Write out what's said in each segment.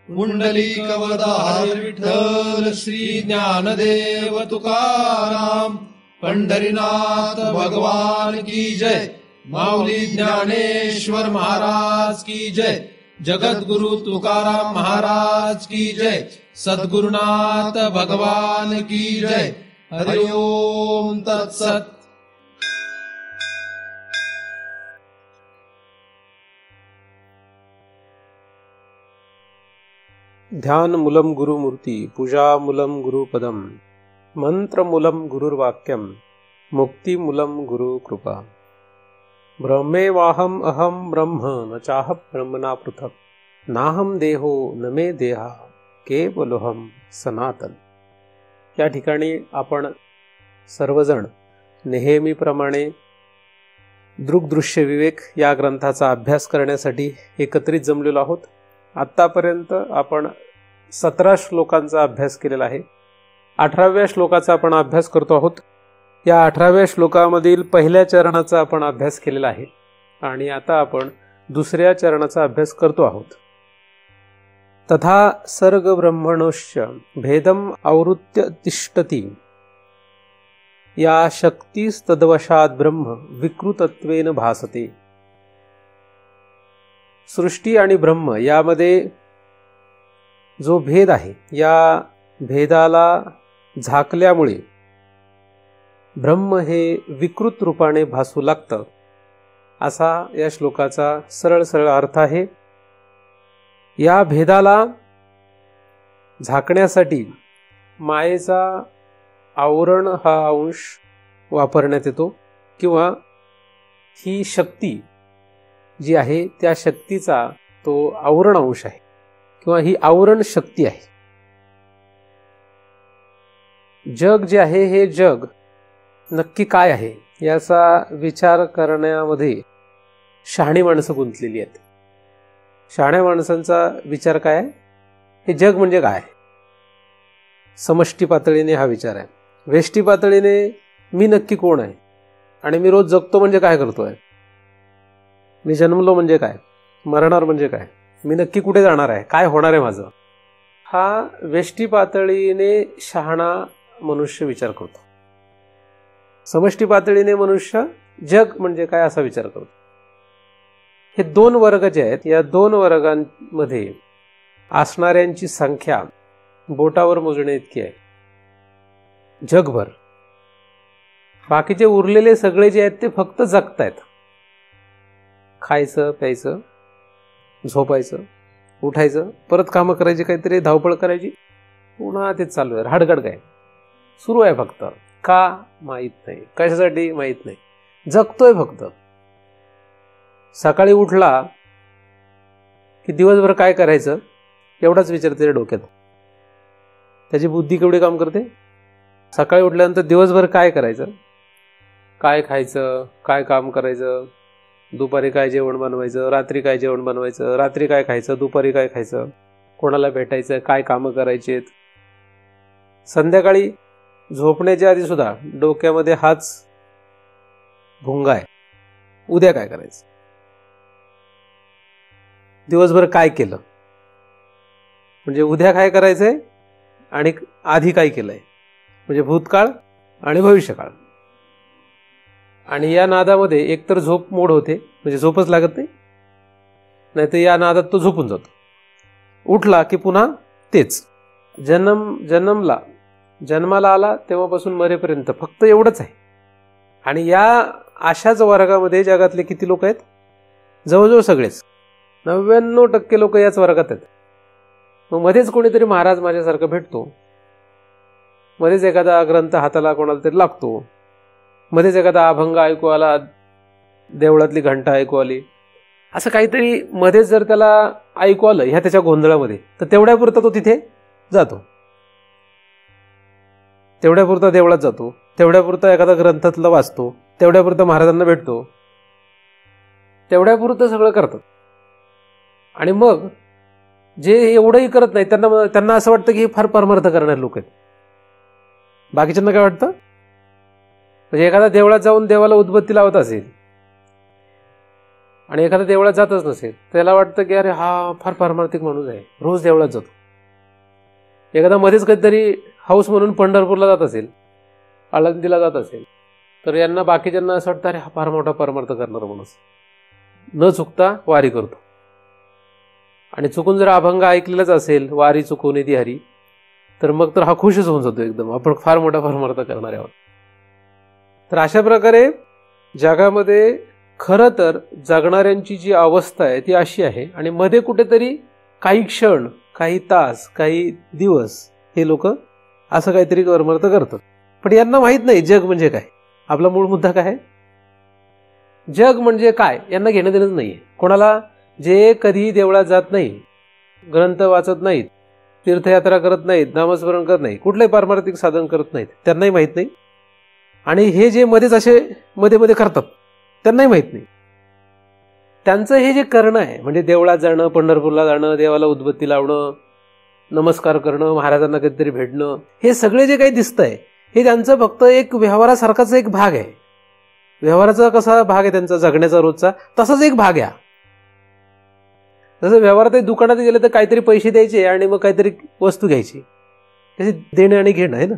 पुंडलिकवरदा हरी विठ्ठल श्री ज्ञानदेव तुकाराम। पंढरीनाथ भगवान की जय। माऊली ज्ञानेश्वर महाराज की जय। जगद्गुरु तुकाराम महाराज की जय। सद्गुरुनाथ भगवान की जय। हरि ओम तत्सत। ध्यान मूलम गुरुमूर्ति, पूजा मूलम गुरुपदम, मंत्र मूलम गुरुर्वाक्यम, मुक्ति मूलम गुरु कृपा। ब्रह्मेवाहम अहम ब्रह्म न चाह ब्रह्मणा पृथक, नाहम देहो न मे देहा केवलोहम सनातन। या ठिकाणी आपण सर्वजण नेहमीप्रमाणे दृग्दृश्य विवेक या ग्रंथाचा अभ्यास करण्यासाठी एकत्रित जमलेलो आहोत। आत्तापर्यंत आपण 17 श्लोकांचा अभ्यास केलेला आहे। 18व्या श्लोकाचा आपण अभ्यास करतो आहोत। या 18व्या श्लोकामधील पहिल्या चरणाचा आपण अभ्यास केलेला आहे आणि आता आपण दुसऱ्या चरणाचा अभ्यास करतो आहोत। तथा सर्ग ब्रह्मणोश्च भेदम आवृत्य तिष्ठति, या शक्तिस्तद्वशात् ब्रह्म विकृतत्वेन भासते। सृष्टी आणि ब्रह्म यामध्ये जो भेद आहे, या भेदाला झाकल्यामुळे ब्रह्म हे विकृत रूपाने भासू लागतं, असा या श्लोकाचा सरळ सरळ अर्थ आहे। या भेदाला झाकण्यासाठी मायेचा आवरण हा अंश वापरण्यात येतो, किंवा ही शक्ती जी आहे त्या शक्तीचा तो आवरण अंश आहे, किंवा ही आवरण शक्ती आहे। जग जे आहे हे जग नक्की काय आहे याचा विचार करण्यामध्ये शहाणी माणसं गुंतलेली आहेत। शहाण्या माणसांचा विचार काय आहे, हे जग म्हणजे काय? समष्टी पातळीने हा विचार आहे। वेष्टी पातळीने मी नक्की कोण आहे आणि मी रोज जगतो म्हणजे काय करतोय, मी जन्मलो म्हणजे काय, मरणार म्हणजे काय, मी नक्की कुठे जाणार आहे, काय होणार आहे माझं, हा वेष्टी पातळीने शहाणा मनुष्य विचार करतो। समष्टी पातळीने मनुष्य जग म्हणजे काय असा विचार करतो। हे दोन वर्ग जे आहेत, या दोन वर्गांमध्ये असणाऱ्यांची संख्या बोटावर मोजणे इतकी आहे जगभर। बाकीचे उरलेले सगळे जे आहेत ते फक्त जगतायत, खायचं प्यायचं झोपायचं उठायचं परत कामं करायची, काहीतरी धावपळ करायची, पुन्हा तेच चालू आहे। हाडगड काय सुरू आहे, फक्त का माहीत नाही, कशासाठी माहीत नाही, जगतोय फक्त। सकाळी उठला की दिवसभर काय करायचं एवढाच विचार त्याच्या डोक्यात। त्याची बुद्धी केवढी काम करते, सकाळी उठल्यानंतर दिवसभर काय करायचं, काय खायचं, काय काम करायचं, दुपारी काय जेवण बनवायचं, रात्री काय जेवण बनवायचं, रात्री काय खायचं, दुपारी काय खायचं, कोणाला भेटायचं, काय कामं करायचेत। संध्याकाळी झोपण्याच्या आधी सुद्धा डोक्यामध्ये हाच भुंगा आहे, उद्या काय करायचं, दिवसभर काय केलं, म्हणजे उद्या काय करायचंय आणि आधी काय केलंय, म्हणजे भूतकाळ आणि भविष्यकाळ। आणि या नादामध्ये एकतर झोप मोड होते, म्हणजे झोपच लागत नाही, नाहीतर या नादात तो झोपून जातो। उठला की पुन्हा तेच, जन्माला आला तेव्हापासून मरेपर्यंत फक्त एवढंच आहे। आणि या अशाच वर्गामध्ये जगातले किती लोक आहेत, जवळजवळ सगळेच 99% लोक याच वर्गात आहेत। मग मध्येच कोणीतरी महाराज माझ्यासारखं भेटतो, मध्येच एखादा ग्रंथ हाताला कोणाला तरी लागतो, मध्येच एखादा अभंग ऐकू आला, देवळातली घंटा ऐकू आली, असं काहीतरी मध्येच जर त्याला ऐकू आलं ह्या त्याच्या गोंधळामध्ये, तर तेवढ्यापुरता तो तिथे जातो, तेवढ्यापुरता देवळात जातो, तेवढ्यापुरता एखादा ग्रंथातलं वाचतो, तेवढ्यापुरता महाराजांना भेटतो, तेवढ्यापुरतं सगळं करतात। आणि मग जे एवढंही करत नाही त्यांना असं वाटतं की हे फार परमार्थ करणारे लोक आहेत। बाकीच्यांना काय वाटतं, म्हणजे एखादा देवळात जाऊन देवाला उदबत्ती लावत असेल, आणि एखादा देवळात जातच नसेल, त्याला वाटतं की अरे हा फार पारमार्थिक माणूस आहे, रोज देवळात जातो. एखादा मध्येच कधीतरी हाऊस म्हणून पंढरपूरला जात असेल, आळंदीला जात असेल, तर यांना बाकीच्यांना असं वाटतं अरे हा फार मोठा परमार्थ करणारा माणूस, न चुकता वारी करतो. आणि चुकून जर अभंग ऐकलेलाच असेल, वारी चुकून ती हरी, तर मग तर हा खुशच होऊन जातो एकदम, आपण फार मोठा परमार्थ करणारे आहोत. तर अशा प्रकारे जगामध्ये खरं तर जगणाऱ्यांची जी अवस्था आहे ती अशी आहे. आणि मध्ये कुठेतरी काही क्षण, काही तास, काही दिवस हे लोक असं काहीतरी परमार्थ करतात. पण यांना माहित नाही जग म्हणजे काय. आपला मूळ मुद्दा काय आहे? जग म्हणजे काय यांना घेणं देणंच नाहीये. कोणाला जे कधी देवळात जात नाही, ग्रंथ वाचत नाहीत, तीर्थयात्रा करत नाहीत, नामस्मरण करत नाही, कुठलंही पारमार्थिक साधन करत नाहीत, त्यांनाही माहित नाही. आणि हे जे मध्येच असे मध्ये मध्ये करतात त्यांनाही माहित नाही. त्यांचं हे जे करणं आहे, म्हणजे देवळात जाणं, पंढरपूरला जाणं, देवाला उदबत्ती लावणं, नमस्कार करणं, महाराजांना कधीतरी भेटणं, हे सगळे जे काही दिसतंय हे त्यांचं फक्त एक व्यवहारासारखाच एक भाग आहे. व्यवहाराचा कसा भाग आहे त्यांचा जगण्याचा रोजचा, तसाच एक भाग आहे. जसं व्यवहारात दुकानात गेले तर काहीतरी पैसे द्यायचे आणि मग काहीतरी वस्तू घ्यायची, त्याची देणं आणि घेणं आहे ना.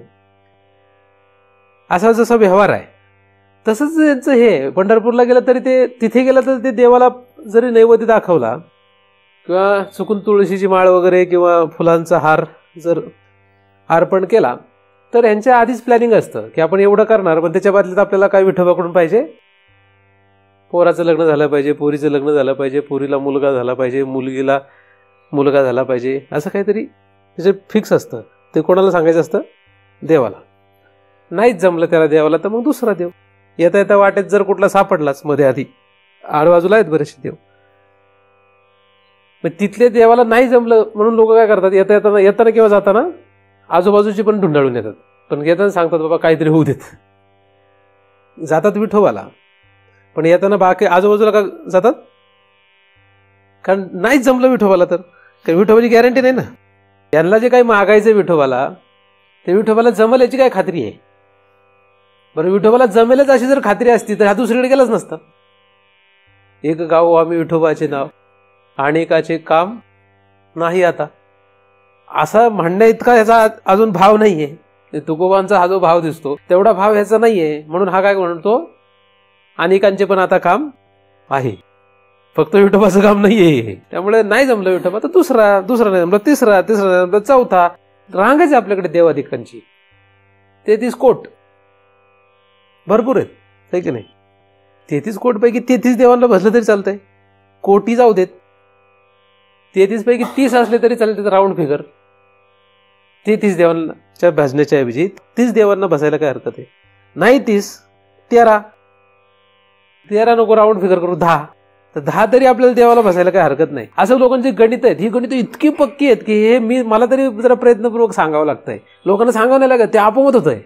असा जसा व्यवहार आहे तसंच त्यांचं हे. पंढरपूरला गेलं तरी ते तिथे गेलं तर ते देवाला जरी नैवेद्य दाखवला किंवा चुकून तुळशीची माळ वगैरे किंवा फुलांचा हार जर अर्पण केला तर यांच्या आधीच प्लॅनिंग असतं की आपण एवढं करणार, पण त्याच्या बदल्यात आपल्याला काय विठोबाकडून पाहिजे. पोराचं लग्न झालं पाहिजे, पोरीचं लग्न झालं पाहिजे, पोरीला मुलगा झाला पाहिजे, मुलगीला मुलगा झाला पाहिजे, असं काहीतरी त्याचे फिक्स असतं. ते कोणाला सांगायचं असतं? देवाला. नाहीच जमलं त्याला देवाला तर मग दुसरा देव. येता येता वाटेत जर कुठला सापडलाच मध्ये, आधी आजूबाजूला आहेत बरेचसे देव, मग तिथले देवाला नाही जमलं म्हणून लोक काय करतात, येताना किंवा जाताना आजूबाजूची पण ढुंडाळून येतात. पण येताना सांगतात बाबा काहीतरी होऊ देत. जातात विठोबाला, पण येताना बाकी आजूबाजूला का जातात? कारण नाहीच जमलं विठोबाला तर. कारण विठोबाची गॅरंटी नाही ना. यांना जे काही मागायचं विठोबाला, ते विठोबाला जमल याची काय खात्री आहे? बरं, विठोबाला जमेलच अशी जर खात्री असती तर हा दुसरीकडे गेलाच नसता. एक गाव आम्ही विठोबाचे नाव, अनेकाचे काम नाही आता, असा म्हणण्या इतका ह्याचा अजून भाव नाहीये. तुकोबांचा हा जो भाव दिसतो तेवढा भाव ह्याचा नाहीये. म्हणून हा काय म्हणतो, अनेकांचे पण आता काम आहे, फक्त विठोबाचं काम नाहीये. त्यामुळे नाही जमलं विठोबा तर दुसरा नाही जमलं तिसरा नाही जमलं चौथा. रांगायचे आपल्याकडे देवाधिकांची 33 कोट भरपूर आहेत, आहे की नाही? 33 कोट पैकी 33 देवांना भजलं तरी चालतंय, कोटी जाऊ देत. 33 पैकी 30 असले तरी चालते, राऊंड फिगर. 33 देवांच्या भजण्याच्या ऐवजी 30 देवांना बसायला काय हरकत आहे? नाही 30, 13 नको, राऊंड फिगर करू 10, तर 10 तरी आपल्याला देवाला बसायला काय हरकत नाही. असं लोकांची गणित आहेत. ही गणित इतकी पक्की आहेत की हे मला तरी जरा प्रयत्नपूर्वक सांगावं लागतंय. लोकांना सांगावं नाही लागत, ते आपोआप होतंय.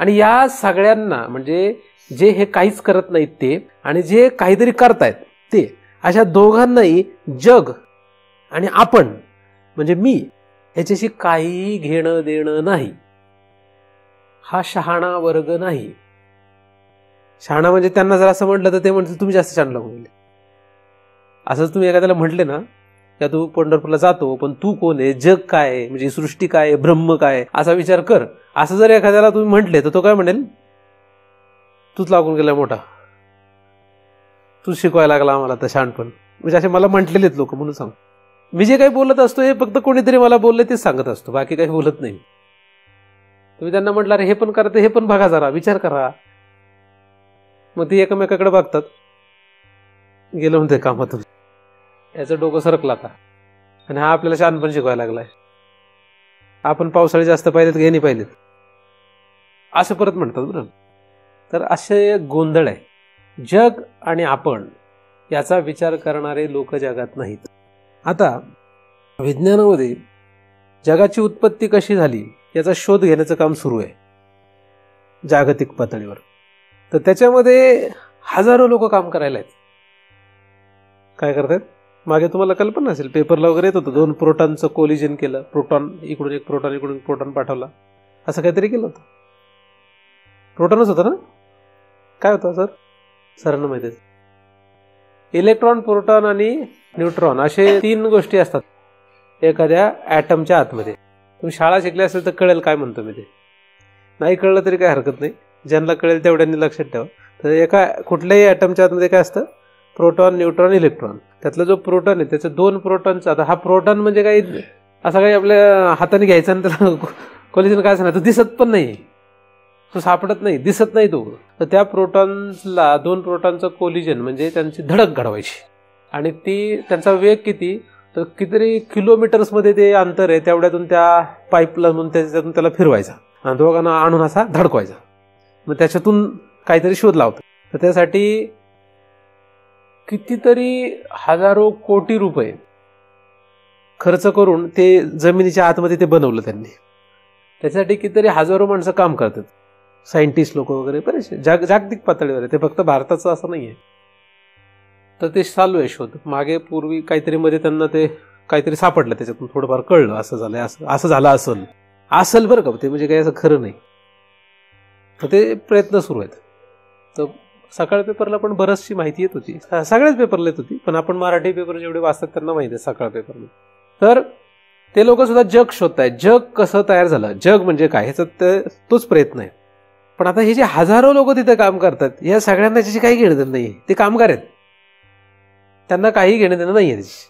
आणि या सगळ्यांना म्हणजे जे हे काहीच करत नाहीत ते आणि जे काहीतरी करतायत ते, अशा दोघांनाही जग आणि आपण म्हणजे मी ह्याच्याशी काही घेणं देणं नाही. हा शहाणा वर्ग नाही. शहाणा म्हणजे त्यांना जर असं म्हटलं तर ते म्हणतील तुम्ही जास्त शहाणा लागून गेले. असंच तुम्ही एखाद्याला म्हटले ना का तू पंढरपूरला जातो पण तू कोण आहे, जग काय आहे, म्हणजे सृष्टी काय आहे, ब्रह्म काय आहे, असा विचार कर, असं जर एखाद्याला तुम्ही म्हटले तर तो काय म्हणेल, तूच लागून गेला मोठा, तूच शिकवायला लागला आम्हाला तर शहाणपण. म्हणजे असे मला म्हटलेलेत लोक. म्हणून सांग, मी जे काही बोलत असतो हे फक्त कोणीतरी मला बोलले तेच सांगत असतो, बाकी काही बोलत नाही. तुम्ही त्यांना म्हटलं अरे हे पण करा, हे पण बघा, जरा विचार करा, मग ती एकमेकाकडे बघतात. गेलं म्हणते कामातून, याचं डोकं सरकलं आता, आणि हा आपल्याला शहाणपण शिकवायला लागलाय. आपण पावसाळे जास्त पाहिलेत की हे नाही पाहिलेत, असं परत म्हणतात. बरं, तर असे गोंधळ आहे. जग आणि आपण याचा विचार करणारे लोक जगात नाहीत. आता विज्ञानामध्ये जगाची उत्पत्ती कशी झाली याचा शोध घेण्याचं काम सुरू आहे जागतिक पातळीवर. तर त्याच्यामध्ये हजारो लोक काम करायला आहेत. काय करतात? मागे तुम्हाला कल्पना असेल, पेपरला वगैरे येत होतं, 2 प्रोटॉनचं कोलिजन केलं, प्रोटॉन इकडून एक प्रोटॉन इकडून एक प्रोटॉन पाठवला, असं काहीतरी केलं होतं. प्रोटॉनच होतं ना? काय होतं सर? सरांना माहिती आहे. इलेक्ट्रॉन, प्रोटॉन आणि न्यूट्रॉन असे 3 गोष्टी असतात एखाद्या ॲटमच्या आतमध्ये. तुम्ही शाळा शिकले असेल तर कळेल काय म्हणतो मी ते. नाही कळलं तरी काही हरकत नाही, ज्यांना कळेल तेवढ्यांनी लक्षात ठेवा. तर एका कुठल्याही ॲटमच्या आतमध्ये काय असतं? Proton, neutron, electron. त्यातला जो प्रोटॉन आहे त्याचे 2 प्रोटॉनचा, आता हा प्रोटॉन म्हणजे काही असा काही आपल्या हाताने घ्यायचा आणि त्याला कॉलेजने काय सांगा, तो दिसत पण नाही, तो सापडत नाही, दिसत नाही तो. तर त्या प्रोटॉन्सला 2 प्रोटॉनचं कोलिजन म्हणजे त्यांची धडक घडवायची, आणि ती त्यांचा वेग किती, तर कितीतरी किलोमीटर्समध्ये ते अंतर आहे, तेवढ्यातून त्या पाईपला म्हणून त्याच्यातून त्याला फिरवायचा आणि दोघांना आणून असा धडकवायचा. मग त्याच्यातून काहीतरी शोध लावतो. तर त्यासाठी कितीतरी हजारो कोटी रुपये खर्च करून ते जमिनीच्या आतमध्ये ते बनवलं त्यांनी. त्याच्यासाठी कितीतरी हजारो माणसं काम करतात, सायंटिस्ट लोक वगैरे बरेचसे जागतिक पातळीवर आहे ते, फक्त भारताचं असं नाही आहे. तर ते चालू आहे शोध. मागे पूर्वी काहीतरी मध्ये त्यांना ते काहीतरी सापडलं, त्याच्यातून थोडंफार कळलं असं झालंय, असं झालं असेल बरं का, ते म्हणजे काही असं खरं नाही. तर ते प्रयत्न सुरू आहेत. तर सकाळ पेपरला पण बरचशी माहिती येत होती, सगळ्याच पेपरला येत होती, पण आपण मराठी पेपर जेवढे वाचतात त्यांना माहिती आहे सकाळ पेपरला. तर ते लोक सुद्धा जग शोधतायत, जग कसं तयार झालं, जग म्हणजे काय, ह्याचा तोच प्रयत्न आहे. पण आता हे जे हजारो लोक तिथे काम करतात या सगळ्यांना त्याची काही घेणं देणं नाही. ते कामगार आहेत, त्यांना काही घेणं देणं नाही आहे त्याची.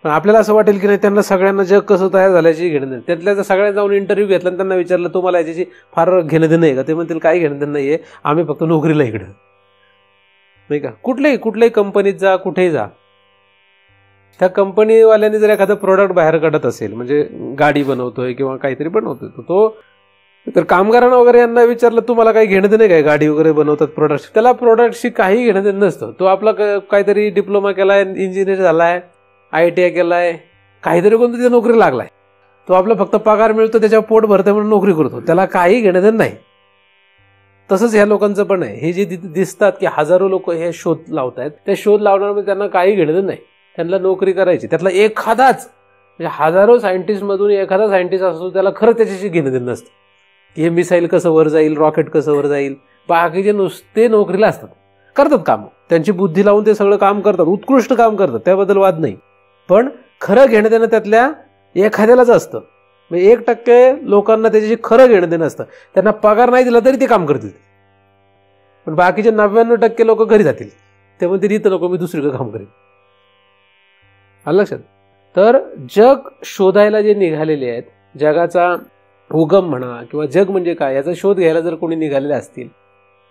पण आपल्याला असं वाटेल की नाही, त्यांना सगळ्यांना जग कसं तयार झाल्याची घेणं देणं. त्यातल्या सगळ्यांना जाऊन इंटरव्ह्यू घेतला आणि त्यांना विचारलं तुम्हाला याची फार घेणं देणं आहे का, ते म्हणतील काही घेणं देणं नाही आहे, आम्ही फक्त नोकरीला इकडं, नाही का. कुठल्याही कंपनीत जा, कुठेही जा, त्या कंपनीवाल्याने जर एखादं प्रोडक्ट बाहेर काढत असेल, म्हणजे गाडी बनवतोय किंवा काहीतरी बनवतोय, तो तर कामगारांना वगैरे यांना विचारलं तुम्हाला काही घेणं देणं काय, गाडी वगैरे बनवतात प्रोडक्ट, त्याला प्रोडक्टशी काही घेणं देणं नसतं. तो आपला काहीतरी डिप्लोमा केलाय, इंजिनियर झालाय, ITI केलाय, काहीतरी कोणतं तिथे नोकरी लागलाय, तो आपला फक्त पगार मिळतो, त्याच्यावर पोट भरतं म्हणून नोकरी करतो, त्याला काही घेणं देणं नाही. तसंच ह्या लोकांचं पण आहे. हे जे दिसतात की हजारो लोक हे शोध लावतायत, ते शोध लावण्यामध्ये त्यांना काही घेणं देणं नाही, त्यांना नोकरी करायची. त्यातला एखादाच, म्हणजे हजारो सायंटिस्ट मधून एखादा सायंटिस्ट असतो त्याला खरं त्याच्याशी घेणं देणं नसतं की हे मिसाईल कसं वर जाईल, रॉकेट कसं वर जाईल. बाकीचे नुसते नोकरीला असतात, करतात काम, त्यांची बुद्धी लावून ते सगळं काम करतात, उत्कृष्ट काम करतात, त्याबद्दल वाद नाही. पण खरं घेणं देणं त्यातल्या एखाद्यालाच असतं. म्हणजे 1% लोकांना त्याच्याशी खरं घेणं देणं असतं. त्यांना पगार नाही दिला तरी ते काम करतील, पण बाकीचे 99% लोक घरी जातील, ते म्हणतील इथं नको, मी दुसरीकडे काम करेन. आलं लक्षात. तर जग शोधायला जे निघालेले आहेत, जगाचा उगम म्हणा किंवा जग म्हणजे काय याचा शोध घ्यायला जर कोणी निघालेले असतील,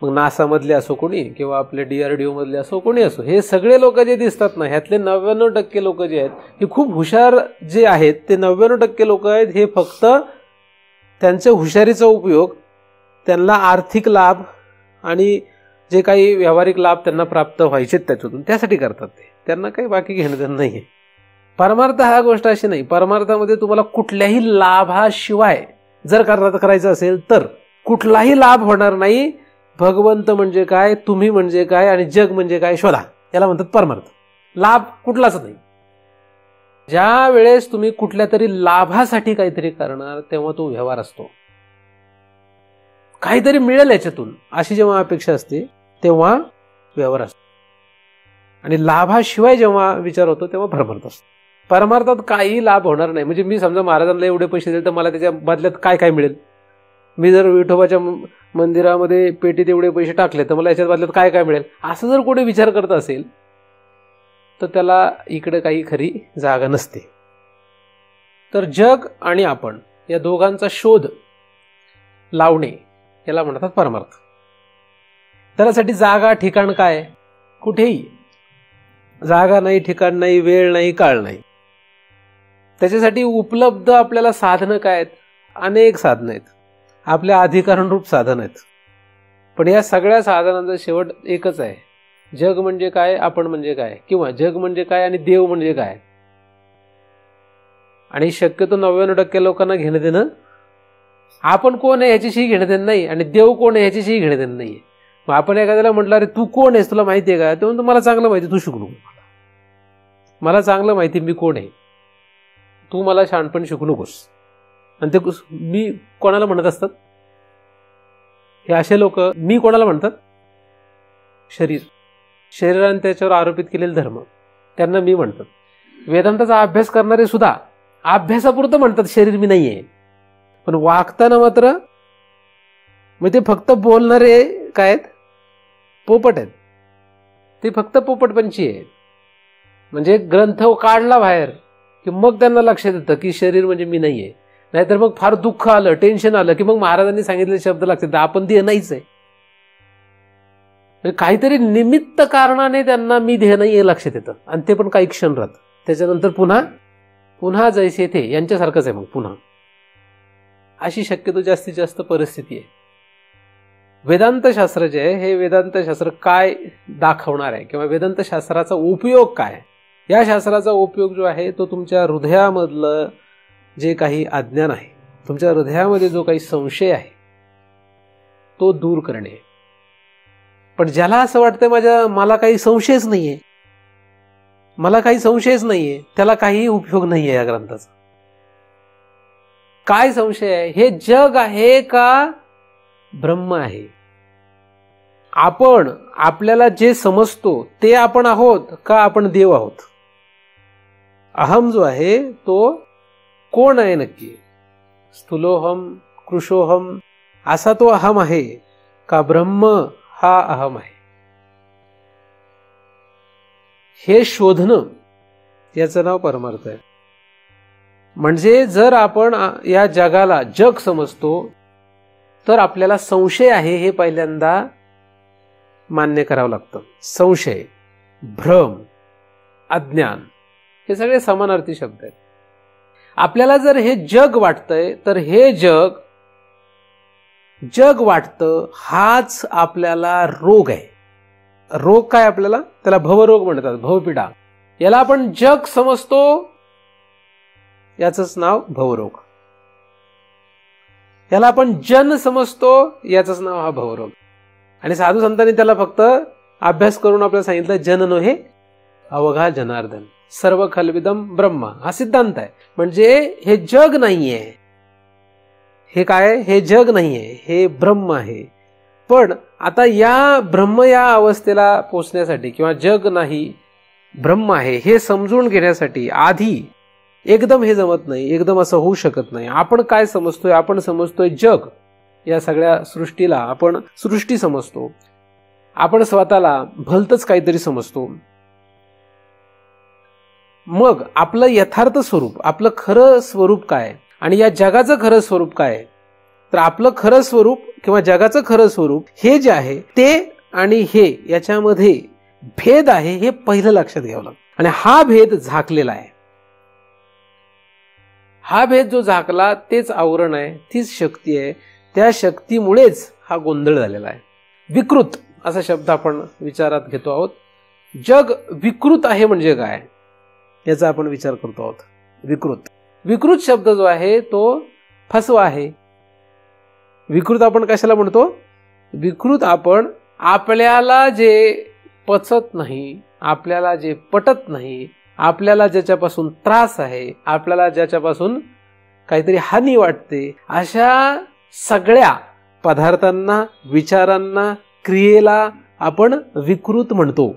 मग नासा मधले असो कोणी किंवा आपले DRDO मधले असो कोणी असो, हे सगळे लोक जे दिसतात ना, ह्यातले 99% लोक जे आहेत हे खूप हुशार जे आहेत, ते 99% लोक आहेत हे फक्त त्यांच्या हुशारीचा उपयोग त्यांना आर्थिक लाभ आणि जे काही व्यावहारिक लाभ त्यांना प्राप्त व्हायचे त्याच्यातून त्यासाठी करतात. त्यांना काही बाकी घेणं देणं नाही आहे. परमार्थ हा गोष्ट अशी नाही. परमार्थामध्ये तुम्हाला कुठल्याही लाभाशिवाय जर करायचं असेल तर कुठलाही लाभ होणार नाही. भगवंत म्हणजे काय, तुम्ही म्हणजे काय आणि जग म्हणजे काय शोधा, याला म्हणतात परमार्थ. लाभ कुठलाच नाही. ज्या वेळेस तुम्ही कुठल्या तरी लाभासाठी काहीतरी करणार तेव्हा तो व्यवहार असतो. काहीतरी मिळेल याच्यातून अशी जेव्हा अपेक्षा असते तेव्हा व्यवहार असतो, आणि लाभाशिवाय जेव्हा विचार होतो तेव्हा परमार्थ असतो. परमार्थात काही लाभ होणार नाही. म्हणजे मी समजा महाराजांना एवढे पैसे दिले तर मला त्याच्या बदल्यात काय काय मिळेल. मी जर विठोबाच्या मंदिरामध्ये पेटीत एवढे पैसे टाकले तर मला याच्यात बदल्यात काय काय मिळेल, असं जर कोणी विचार करत असेल तर त्याला इकडे काही खरी जागा नसते. तर जग आणि आपण या दोघांचा शोध लावणे याला म्हणतात परमार्थ. त्यासाठी जागा ठिकाण काय, कुठेही जागा नाही, ठिकाण नाही, वेळ नाही, काळ नाही. त्याच्यासाठी उपलब्ध आपल्याला साधनं काय आहेत, अनेक साधनं आहेत, आपल्या अधिकारांरूप साधन आहेत. पण या सगळ्या साधनांचा शेवट एकच आहे. जग म्हणजे काय, आपण म्हणजे काय, किंवा जग म्हणजे काय आणि देव म्हणजे काय. आणि शक्यतो 99% लोकांना घेणं देणं आपण कोण आहे ह्याच्याशी घेणं देणं नाही, आणि देव कोण आहे ह्याच्याशी घेणं देणं नाही. मग आपण एखाद्याला म्हटलं अरे तू कोण आहेस, तुला माहिती आहे का, ते म्हणतो मला चांगलं माहिती, तू शिकू नको, मला चांगलं माहिती मी कोण आहे, तू मला शहाणपण शिकू नकोस. आणि ते मी कोणाला म्हणत असतात हे असे लोक, मी कोणाला म्हणतात, शरीर. शरीराने त्याच्यावर आरोपित केलेले धर्म, त्यांना मी म्हणतात. वेदांताचा अभ्यास करणारे सुद्धा अभ्यासापुरतं म्हणतात शरीर मी नाहीये, पण वागताना मात्र मग ते फक्त बोलणारे काय आहेत, पोपट आहेत. ते फक्त पोपटपंची आहे. म्हणजे ग्रंथ काढला बाहेर की मग त्यांना लक्षात येतं की शरीर म्हणजे मी नाहीये. नाहीतर मग फार दुःख आलं, टेन्शन आलं की मग महाराजांनी सांगितलेले शब्द लक्षात येतात, आपण देह नाहीच आहे. काहीतरी निमित्त कारणाने त्यांना मी देह नाही हे लक्षात येतं, आणि ते पण काही क्षण राहतं. त्याच्यानंतर पुन्हा पुन्हा जैसे थे यांच्यासारखंच आहे. मग पुन्हा अशी शक्यतो जास्तीत जास्त परिस्थिती आहे. वेदांत शास्त्र जे आहे हे वेदांत शास्त्र काय दाखवणार आहे किंवा वेदांत शास्त्राचा उपयोग काय, या शास्त्राचा उपयोग जो आहे तो तुमच्या हृदयामधलं जे काही अज्ञान आहे, तुमच्या हृदयामध्ये जो काही संशय आहे तो दूर करणे. पण ज्याला असं वाटतं मला काही संशयच नाहीये, मला काही संशयच नाहीये, त्याला काहीही उपयोग नाहीये या ग्रंथाचा. काय संशय आहे? हे जग आहे का ब्रह्म आहे? आपण आपल्याला जे समजतो ते आपण आहोत का आपण देव आहोत? अहम जो आहे तो कोण आहे नक्की? स्थूलोहम, कृशोहम असा तो अहम आहे का ब्रह्म हा अहम आहे? हे शोधणं याचं नाव परमार्थ आहे. म्हणजे जर आपण या जगाला जग समजतो तर आपल्याला संशय आहे हे पहिल्यांदा मान्य करावं लागतं. संशय, भ्रम, अज्ञान हे सगळे समानार्थी शब्द आहेत. आपल्याला जर हे जग वाटतंय तर हे जग वाटतं हाच आपल्याला रोग आहे. रोग काय आपल्याला? त्याला भवरोग म्हणतात, भवपीडा. याला आपण जग समजतो, याचंच नाव भवरोग. याला आपण जन समजतो, याचंच नाव हा भवरोग. आणि साधू संतांनी त्याला फक्त अभ्यास करून आपल्याला सांगितलं, जन नोहे अवघा जनार्दन, सर्व खलविदम ब्रह्म, हा सिद्धांत आहे. म्हणजे हे जग नाहीये. हे काय? हे जग नाहीये, हे ब्रह्म आहे. पण आता या ब्रह्म या अवस्थेला पोचण्यासाठी किंवा जग नाही ब्रह्म आहे हे समजून घेण्यासाठी आधी एकदम हे जमत नाही, एकदम असं होऊ शकत नाही. आपण काय समजतोय? आपण समजतोय जग. या सगळ्या सृष्टीला आपण सृष्टी समजतो. आपण स्वतःला भलतंच काहीतरी समजतो. मग आपलं यथार्थ स्वरूप, आपलं खरं स्वरूप काय आणि या जगाचं खरं स्वरूप काय? तर आपलं खरं स्वरूप किंवा जगाचं खरं स्वरूप हे जे आहे ते आणि हे याच्यामध्ये भेद आहे हे पहिलं लक्षात घ्यावं लागतं. आणि हा भेद झाकलेला आहे. हा भेद जो झाकला तेच आवरण आहे, तीच शक्ती आहे. त्या शक्तीमुळेच हा गोंधळ झालेला आहे. विकृत असा शब्द आपण विचारात घेतो आहोत. जग विकृत आहे म्हणजे काय याचा आपण विचार करतो आहोत. विकृत शब्द जो आहे तो फसवा आहे. विकृत आपण कशाला म्हणतो? विकृत आपण आपल्याला जे पचत नाही, आपल्याला जे पटत नाही, आपल्याला ज्याच्यापासून त्रास आहे, आपल्याला ज्याच्यापासून काहीतरी हानी वाटते, अशा सगळ्या पदार्थांना, विचारांना, क्रियेला आपण विकृत म्हणतो.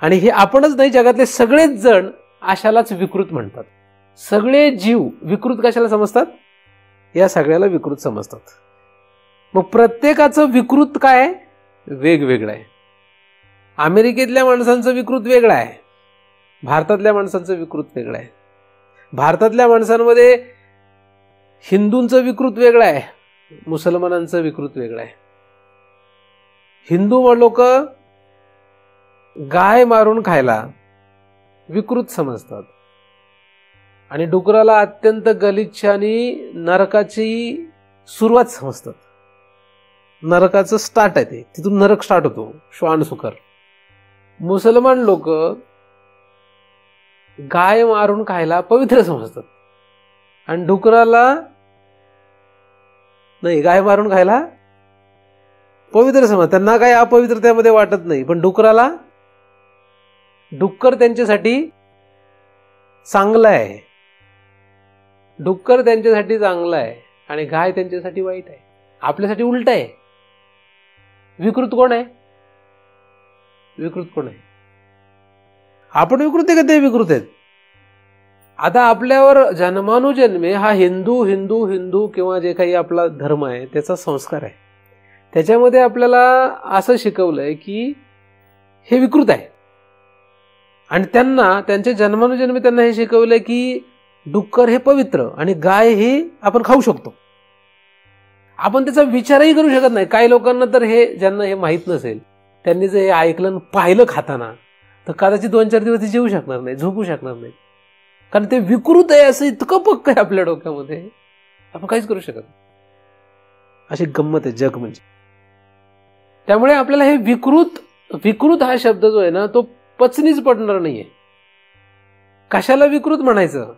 आणि हे आपणच नाही, जगातले सगळेच जण अशालाच विकृत म्हणतात. सगळे जीव विकृत कशाला समजतात? या सगळ्याला विकृत समजतात. मग प्रत्येकाचं विकृत काय? वेगवेगळं आहे. अमेरिकेतल्या माणसांचं विकृत वेगळं आहे, भारतातल्या माणसांचं विकृत वेगळं आहे. भारतातल्या माणसांमध्ये हिंदूंचं विकृत वेगळं आहे, मुसलमानांचं विकृत वेगळं आहे. हिंदू लोक गाय मारून खायला विकृत समजतात आणि डुकराला अत्यंत गलिच्छ आणि नरकाची सुरुवात समजतात. नरकाचं स्टार्ट आहे, ते तिथून नरक स्टार्ट होतो, श्वान सुकर. मुसलमान लोक गाय मारून खायला पवित्र समजतात आणि डुकराला नाही, गाय मारून खायला पवित्र समजतात. त्यांना काही अपवित्रतेमध्ये वाटत नाही, पण डुक्कर त्यांच्यासाठी चांगलं आहे. डुक्कर त्यांच्यासाठी चांगलं आहे आणि गाय त्यांच्यासाठी वाईट आहे. आपल्यासाठी उलट आहे. विकृत कोण आहे? विकृत कोण आहे? आपण विकृत आहे का ते विकृत आहेत? आता आपल्यावर जन्मानुजन्मे हा हिंदू हिंदू हिंदू किंवा जे काही आपला धर्म आहे त्याचा संस्कार आहे. त्याच्यामध्ये आपल्याला असं शिकवलंय की हे विकृत आहे, आणि त्यांच्या जन्मानुजन्मे त्यांना हे शिकवलंय की डुक्कर हे पवित्र आणि गाय हे आपण खाऊ शकतो. आपण त्याचा विचारही करू शकत नाही. काही लोकांना तर हे, ज्यांना हे माहीत नसेल, त्यांनी जर हे ऐकलं पाहिलं खाताना, तर कदाचित 2-4 दिवस ते जेवू शकणार नाही, झोपू शकणार नाही, कारण ते विकृत आहे असं इतकं पक्क आहे आपल्या डोक्यामध्ये, आपण काहीच करू शकत नाही. अशी गंमत आहे जग म्हणजे. त्यामुळे आपल्याला हे विकृत हा शब्द जो आहे ना, तो पचनीच पडणार नाहीये. कशाला विकृत म्हणायचं?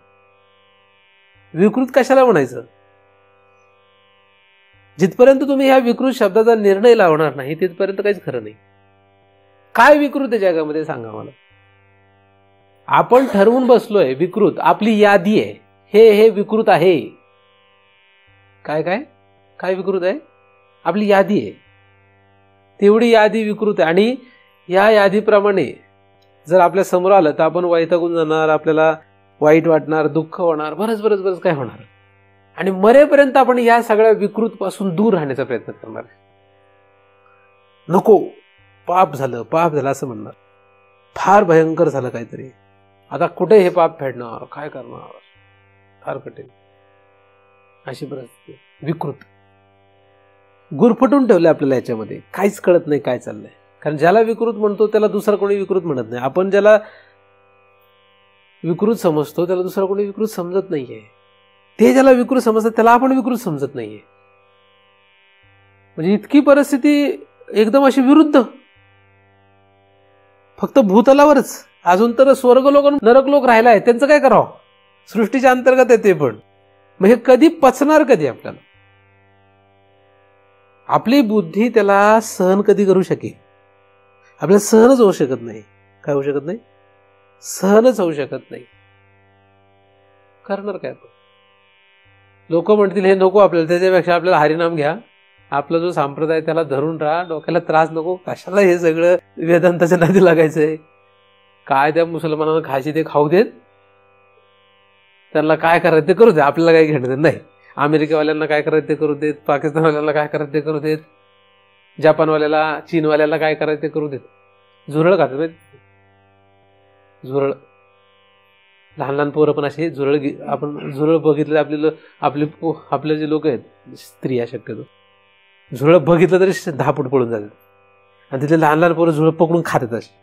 विकृत कशाला म्हणायचं? जिथपर्यंत तुम्ही ह्या विकृत शब्दाचा निर्णय लावणार नाही तिथपर्यंत काहीच खरं नाही. काय विकृत आहे जगामध्ये सांगा मला. आपण ठरवून बसलोय विकृत, आपली यादी आहे, हे विकृत आहे. काय काय काय विकृत आहे? आपली यादी आहे, तेवढी यादी विकृत आहे. आणि या यादीप्रमाणे जर आपल्या समोर आलं तर आपण वैतागून जाणार, आपल्याला वाईट वाटणार, दुःख होणार, बरंच काय होणार. आणि मरेपर्यंत आपण या सगळ्या विकृत पासून दूर राहण्याचा प्रयत्न करणार. नको, पाप झालं असं म्हणणार. फार भयंकर झालं काहीतरी, आता कुठे हे पाप फेडणार, काय करणार, फार कठीण. अशी परिस्थिती विकृत. गुरफटून ठेवलं आपल्याला याच्यामध्ये, काहीच कळत नाही काय चाललंय. कारण ज्याला विकृत म्हणतो त्याला दुसरा कोणी विकृत म्हणत नाही. आपण ज्याला विकृत समजतो त्याला दुसरा कोणी विकृत समजत नाहीये. ते ज्याला विकृत समजतात त्याला आपण विकृत समजत नाहीये. म्हणजे इतकी परिस्थिती एकदम अशी विरुद्ध. फक्त भूतलावरच, अजून तर स्वर्ग लोक नरक लोक राहिला आहे, त्यांचं काय करावं? सृष्टीच्या अंतर्गत आहे ते पण. मग हे कधी पचणार कधी आपल्याला? आपली बुद्धी त्याला सहन कधी करू शकेल? आपल्याला सहनच होऊ शकत नाही. काय होऊ शकत नाही? सहनच होऊ शकत नाही. करणार काय आपण? लोक म्हणतील हे नको आपल्याला, त्याच्यापेक्षा आपल्याला हरिनाम घ्या, आपला जो संप्रदाय त्याला धरून राहा, डोक्याला त्रास नको, कशाला हे सगळं वेदांताच्या नादी लागायचंय. काय त्या मुसलमानांना खायची ते खाऊ देत, त्यांना काय करायचं ते करू दे, आपल्याला काय घेणं नाही. अमेरिकेवाल्यांना काय करायचं ते करू देत, पाकिस्तानवाल्यांना काय करायचं ते करू देत, जपानवाल्याला, चीनवाल्याला काय करायचं ते करू देत. झुरळ खातात, झुरळ. लहान लहान पोरं पण असे झुरळ, आपण झुरळ बघितलं, आपले जे लोक आहेत, स्त्रिया शक्यतो, झुरळ बघितलं तरी 10 फूट पळून जातात. आणि तिथले लहान लहान पोरं झुरळ पकडून खातात असे,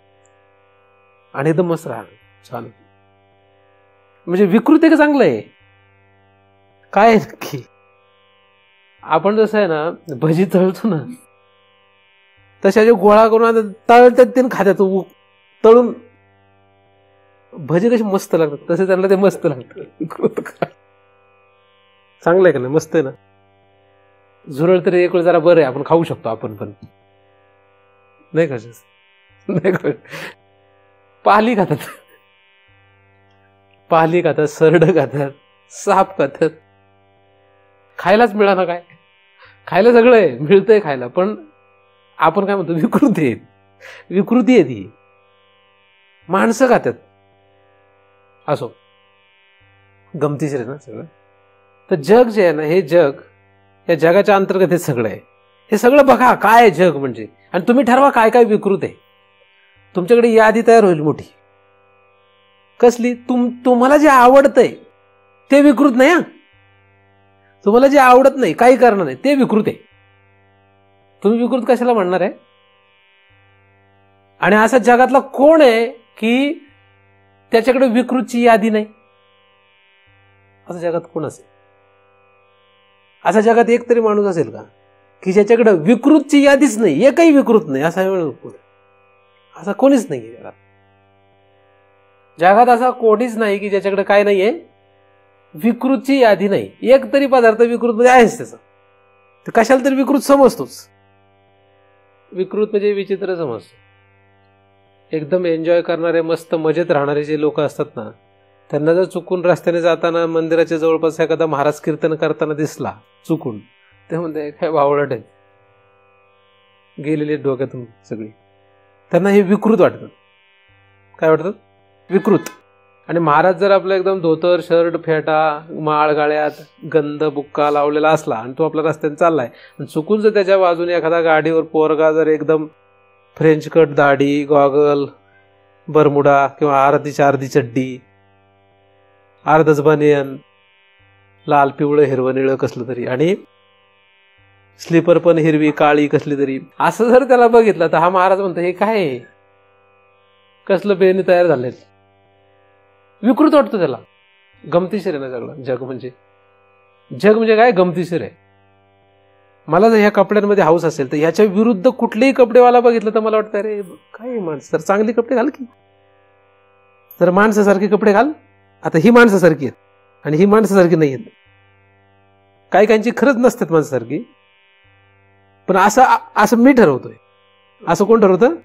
आणि एकदम मस्त राहणं छान. म्हणजे विकृत आहे का चांगलं आहे? काय नक्की? आपण जसं आहे ना भजी तळतो ना, तशा जे गोळा करून तळतात ते खात्यात, तळून भजी कशी मस्त लागतात तसे त्यांना ते मस्त लागतात. चांगलं आहे का नाही? मस्त आहे ना. झुरळ तरी एक वेळ जरा बरं आहे, आपण खाऊ शकतो आपण पण, नाही का? नाही. पाली खातात, सरड खातात, साप खातात. खायलाच मिळा ना, काय खायला सगळं आहे, मिळतंय खायला, पण आपण काय म्हणतो विकृती आहे ती. माणसं खातात. असो, गमतीशीर आहे ना सगळं. तर जग जे आहे ना, हे जग, या जगाच्या अंतर्गत हे सगळं आहे. हे सगळं बघा काय आहे जग म्हणजे, आणि तुम्ही ठरवा काय काय विकृत आहे. तुमच्याकडे यादी तयार होईल मोठी. कसली? तुम्हाला जे आवडतंय ते विकृत नाही. तुम्हाला जे आवडत नाही, काही कारण नाही, ते विकृत आहे. तुम्ही विकृत कशाला म्हणणार आहे? आणि असा जगातला कोण आहे की त्याच्याकडे विकृतची यादी नाही? असं जगात कोण असेल? असा जगात एक तरी माणूस असेल का की ज्याच्याकडे विकृतची यादीच नाही, एकही विकृत नाही? असा वेळ असा कोणीच नाही जगात. जगात असा कोणीच नाही की ज्याच्याकडे काय नाहीये, विकृतची यादी नाही. एक तरी पदार्थ विकृत मध्ये आहेच त्याचा. तर कशाला तरी विकृत समजतोच. विकृत म्हणजे विचित्र समजतो. एकदम एन्जॉय करणारे, मस्त मजेत राहणारे जे लोक असतात ना, त्यांना जर चुकून रस्त्याने जाताना मंदिराच्या जवळपास एखादा महाराज कीर्तन करताना दिसला चुकून, ते म्हणते काय बावळट आहे, गेलेले डोक्यातून सगळी. त्यांना हे विकृत वाटतं. काय वाटतं? विकृत. आणि महाराज जर आपला एकदम धोतर शर्ट फेटा माळ गाळ्यात गंध बुक्का लावलेला असला आणि तो आपल्या रस्त्याने चाललाय आणि चुकून जर त्याच्या बाजूने एखादा गाडीवर पोरगा जर एकदम फ्रेंच कट दाढी गॉगल बरमुडा किंवा अर्धी चड्डी अर्धच बनियन लाल पिवळं हिरवं निळं कसलं तरी आणि स्लीपर पण हिरवी काळी कसली तरी असं जर त्याला बघितलं तर हा महाराज म्हणतो हे काय आहे? कसलं बेणी तयार झालंय. विकृत वाटतो त्याला. गमतीशीर आहे ना सगळं जग म्हणजे काय गमतीशीर आहे. मला जर ह्या कपड्यांमध्ये हाऊस असेल तर ह्याच्या विरुद्ध कुठलेही कपडेवाला बघितलं तर मला वाटतं अरे काय माणसं तर चांगले कपडे घाल की. तर माणसासारखे कपडे घाल. आता ही माणसासारखी आहेत आणि ही माणसासारखी नाही आहेत. काही काहींची खरंच नसतात माणसासारखी. पण असं मी ठरवतोय. असं कोण ठरवतं?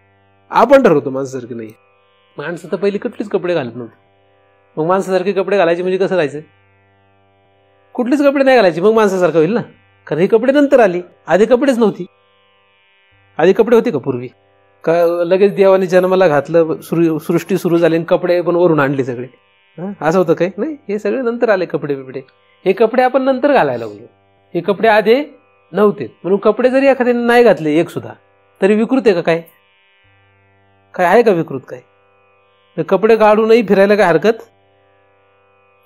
आपण ठरवतो माणसासारखी नाही. माणसं तर पहिली कुठलीच कपडे घालत नव्हते. मग माणसासारखे कपडे घालायचे म्हणजे कसं राहायचं? कुठलीच कपडे नाही घालायचे मग माणसासारखं होईल ना. कारण हे कपडे नंतर आली. आधी कपडेच नव्हती. आधी कपडे होते का पूर्वी? का लगेच देवाने जन्माला घातलं सृष्टी सुरू झाली आणि कपडे पण वरून आणले सगळे? असं होतं काही नाही. हे सगळे नंतर आले कपडे बिपडे. हे कपडे आपण नंतर घालायला लागलो. हे कपडे आधी नव्हते. म्हणून कपडे जरी एखाद्याने नाही घातले एक सुद्धा तरी विकृत आहे का? काय काय आहे का विकृत? काय कपडे काढूनही फिरायला काय हरकत?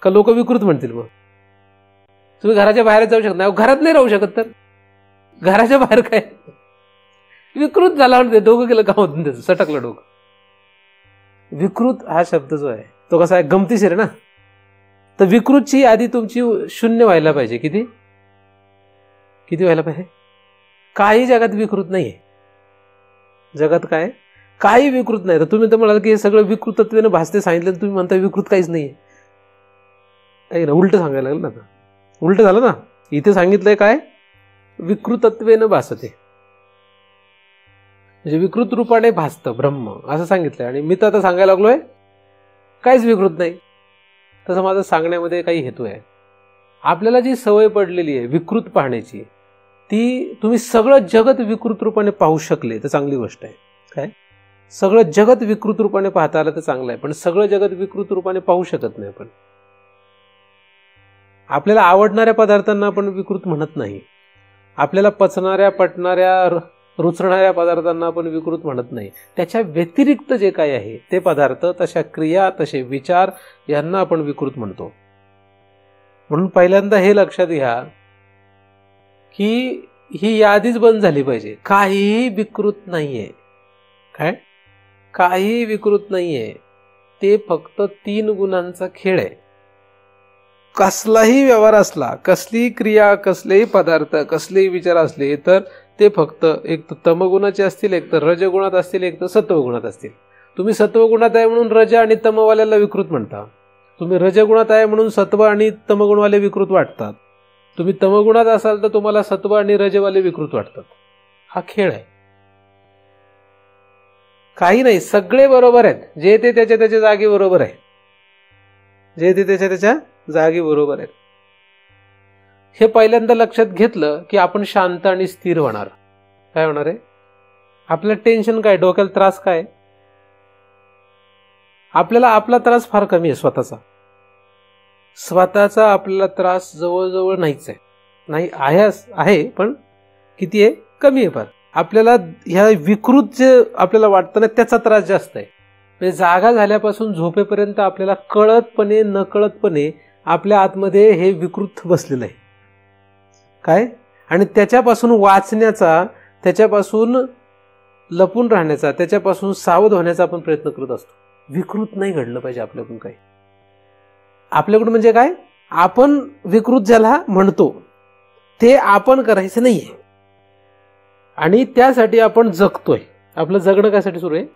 का लोक विकृत म्हणतील? मग तुम्ही घराच्या बाहेर जाऊ शकत नाही. घरात नाही राहू शकत तर घराच्या बाहेर काय विकृत झाला म्हणते. डोकं केलं का होतं त्याचं? सटकलं डोकं. विकृत हा शब्द जो आहे तो कसा आहे? गमतीशीर आहे ना. तर विकृतची आधी तुमची 0 व्हायला पाहिजे. किती व्हायला पाहिजे? काही जगात विकृत नाहीये. जगात काय काही विकृत नाही. तर तुम्ही तर म्हणाल की हे सगळं विकृतत्वेनं भासते सांगितलं. तुम्ही म्हणता विकृत काहीच नाहीये. उलट सांगायला लागलं ना. उलट झालं ना. इथे सांगितलंय काय? विकृतत्वेनं भासते म्हणजे विकृत रूपाने भासतं ब्रह्म असं सांगितलंय. आणि मी तर आता सांगायला लागलोय काहीच विकृत नाही. तसं माझं सांगण्यामध्ये काही हेतू आहे. आपल्याला जी सवय पडलेली आहे विकृत पाहण्याची ती तुम्ही सगळं जगत विकृत रूपाने पाहू शकले तर चांगली गोष्ट आहे. काय सगळं जगत विकृत रूपाने पाहता आलं तर चांगलं आहे. पण सगळं जगत विकृत रूपाने पाहू शकत नाही. पण आपल्याला आवडणाऱ्या पदार्थांना आपण विकृत म्हणत नाही. आपल्याला पचणाऱ्या पटणाऱ्या रुचणाऱ्या पदार्थांना आपण विकृत म्हणत नाही. त्याच्या व्यतिरिक्त जे काही आहे ते पदार्थ तशा क्रिया तसे विचार यांना आपण विकृत म्हणतो. म्हणून पहिल्यांदा हे लक्षात घ्या की ही यादीच बंद झाली पाहिजे. काहीही विकृत नाहीये. काय काही विकृत नाहीये. ते फक्त 3 गुणांचा खेळ आहे. कसलाही व्यवहार असला कसलीही क्रिया कसलेही पदार्थ कसलेही विचार असले तर ते फक्त एक तर तमगुणाचे असतील एक तर रजगुणात असतील एक तर सत्वगुणात असतील. तुम्ही सत्वगुणात आहे म्हणून रज आणि तमवाल्याला विकृत म्हणता. तुम्ही रजगुणात आहे म्हणून सत्व आणि तमगुणवाले विकृत वाटतात. तुम्ही तमगुणात असाल तर तुम्हाला सत्व आणि रजवाले विकृत वाटतात. हा खेळ आहे. काही नाही. सगळे बरोबर आहेत. जे ते त्याच्या त्याच्या जागी बरोबर आहे. जे ते त्याच्या त्याच्या जागी बरोबर आहेत. हे पहिल्यांदा लक्षात घेतलं की आपण शांत आणि स्थिर होणार. काय होणार आहे? आपलं टेन्शन काय? डोक्याला त्रास काय? आपल्याला आपला त्रास फार कमी आहे. स्वतःचा आपल्याला त्रास जवळजवळ नाहीच आहे. नाही आहे पण किती आहे? कमी आहे. फार आपल्याला ह्या विकृत जे आपल्याला वाटतं ना त्याचा त्रास जास्त आहे. म्हणजे जागा झाल्यापासून झोपेपर्यंत आपल्याला कळतपणे नकळतपणे आपल्या आतमध्ये हे विकृत बसलेलं आहे. काय? आणि त्याच्यापासून वाचण्याचा त्याच्यापासून लपून राहण्याचा त्याच्यापासून सावध होण्याचा आपण प्रयत्न करत असतो. विकृत नाही घडलं पाहिजे आपल्याकडून. काय आपल्याकडून म्हणजे काय? आपण विकृत ज्याला म्हणतो ते आपण करायचं नाहीये. आणि त्यासाठी आपण जगतोय. आपलं जगणं कशासाठी सुरू आहे?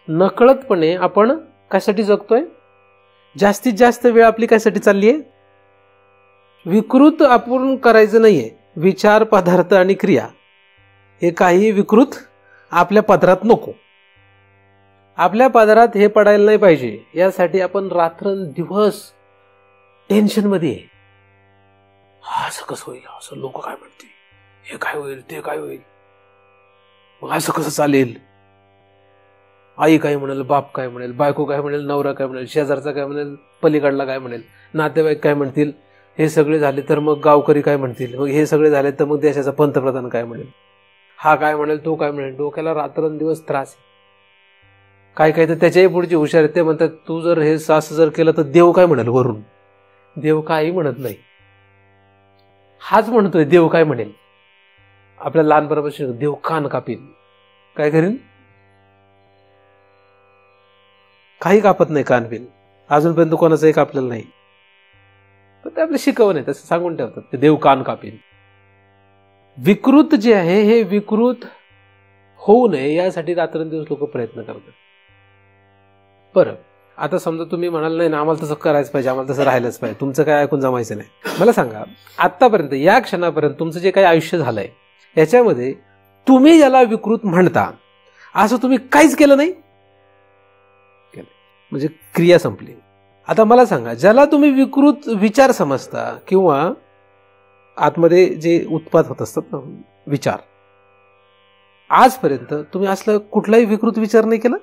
नकळतपणे आपण कशासाठी जगतोय? जास्तीत जास्त वेळ आपली कशासाठी चालली आहे? विकृत आपण करायचं नाहीये. विचार पदार्थ आणि क्रिया हे काही विकृत आपल्या पदरात नको. आपल्या पदरात हे पडायला नाही पाहिजे यासाठी आपण रात्रंदिवस टेन्शन मध्ये आहे. असं कसं होईल? असं लोक काय म्हणतील? हे काय होईल? ते काय होईल? मग असं कसं चालेल? आई काय म्हणेल, बाप काय म्हणेल, बायको काय म्हणेल, नवरा काय म्हणेल, शेजारचा काय म्हणेल, पलीकडला काय म्हणेल, नातेवाईक काय म्हणतील, हे सगळे झाले तर मग गावकरी काय म्हणतील, मग हे सगळे झाले तर मग देशाचा पंतप्रधान काय म्हणेल, हा काय म्हणेल, तो काय म्हणेल. डोक्याला रात्रंदिवस त्रास. काय काय तर त्याच्याही पुढची हुशार ते म्हणतात, तू जर हे असं जर केलं तर देव काय म्हणेल वरून. देव काही म्हणत नाही, हाच म्हणतोय देव काय म्हणेल. आपल्या लहानपणापासून देव कान कापील, काय करीन, काही कापत नाही कान बिन, अजूनपर्यंत कोणाचंही कापलेलं नाही. पण ते आपलं शिकवण आहे, तसं सांगून ठेवतात की देव कान कापील. विकृत जे आहे हे विकृत होऊ नये यासाठी रात्रंदिवस लोक प्रयत्न करतात. बरं, आता समजा तुम्ही म्हणाल नाही ना आम्हाला तसं करायचं पाहिजे, आम्हाला तसं राहायलाच पाहिजे, तुमचं काय ऐकून जमायचं नाही. मला सांगा, आतापर्यंत या क्षणापर्यंत तुमचं जे काही आयुष्य झालंय याच्यामध्ये तुम्ही ज्याला विकृत म्हणता असं तुम्ही काहीच केलं नाही, म्हणजे क्रिया संपली. आता मला सांगा, ज्याला तुम्ही विकृत विचार समजता किंवा आतमध्ये जे उत्पाद होत असतात ना विचार, आजपर्यंत तुम्ही असलं कुठलाही विकृत विचार नाही केलाय.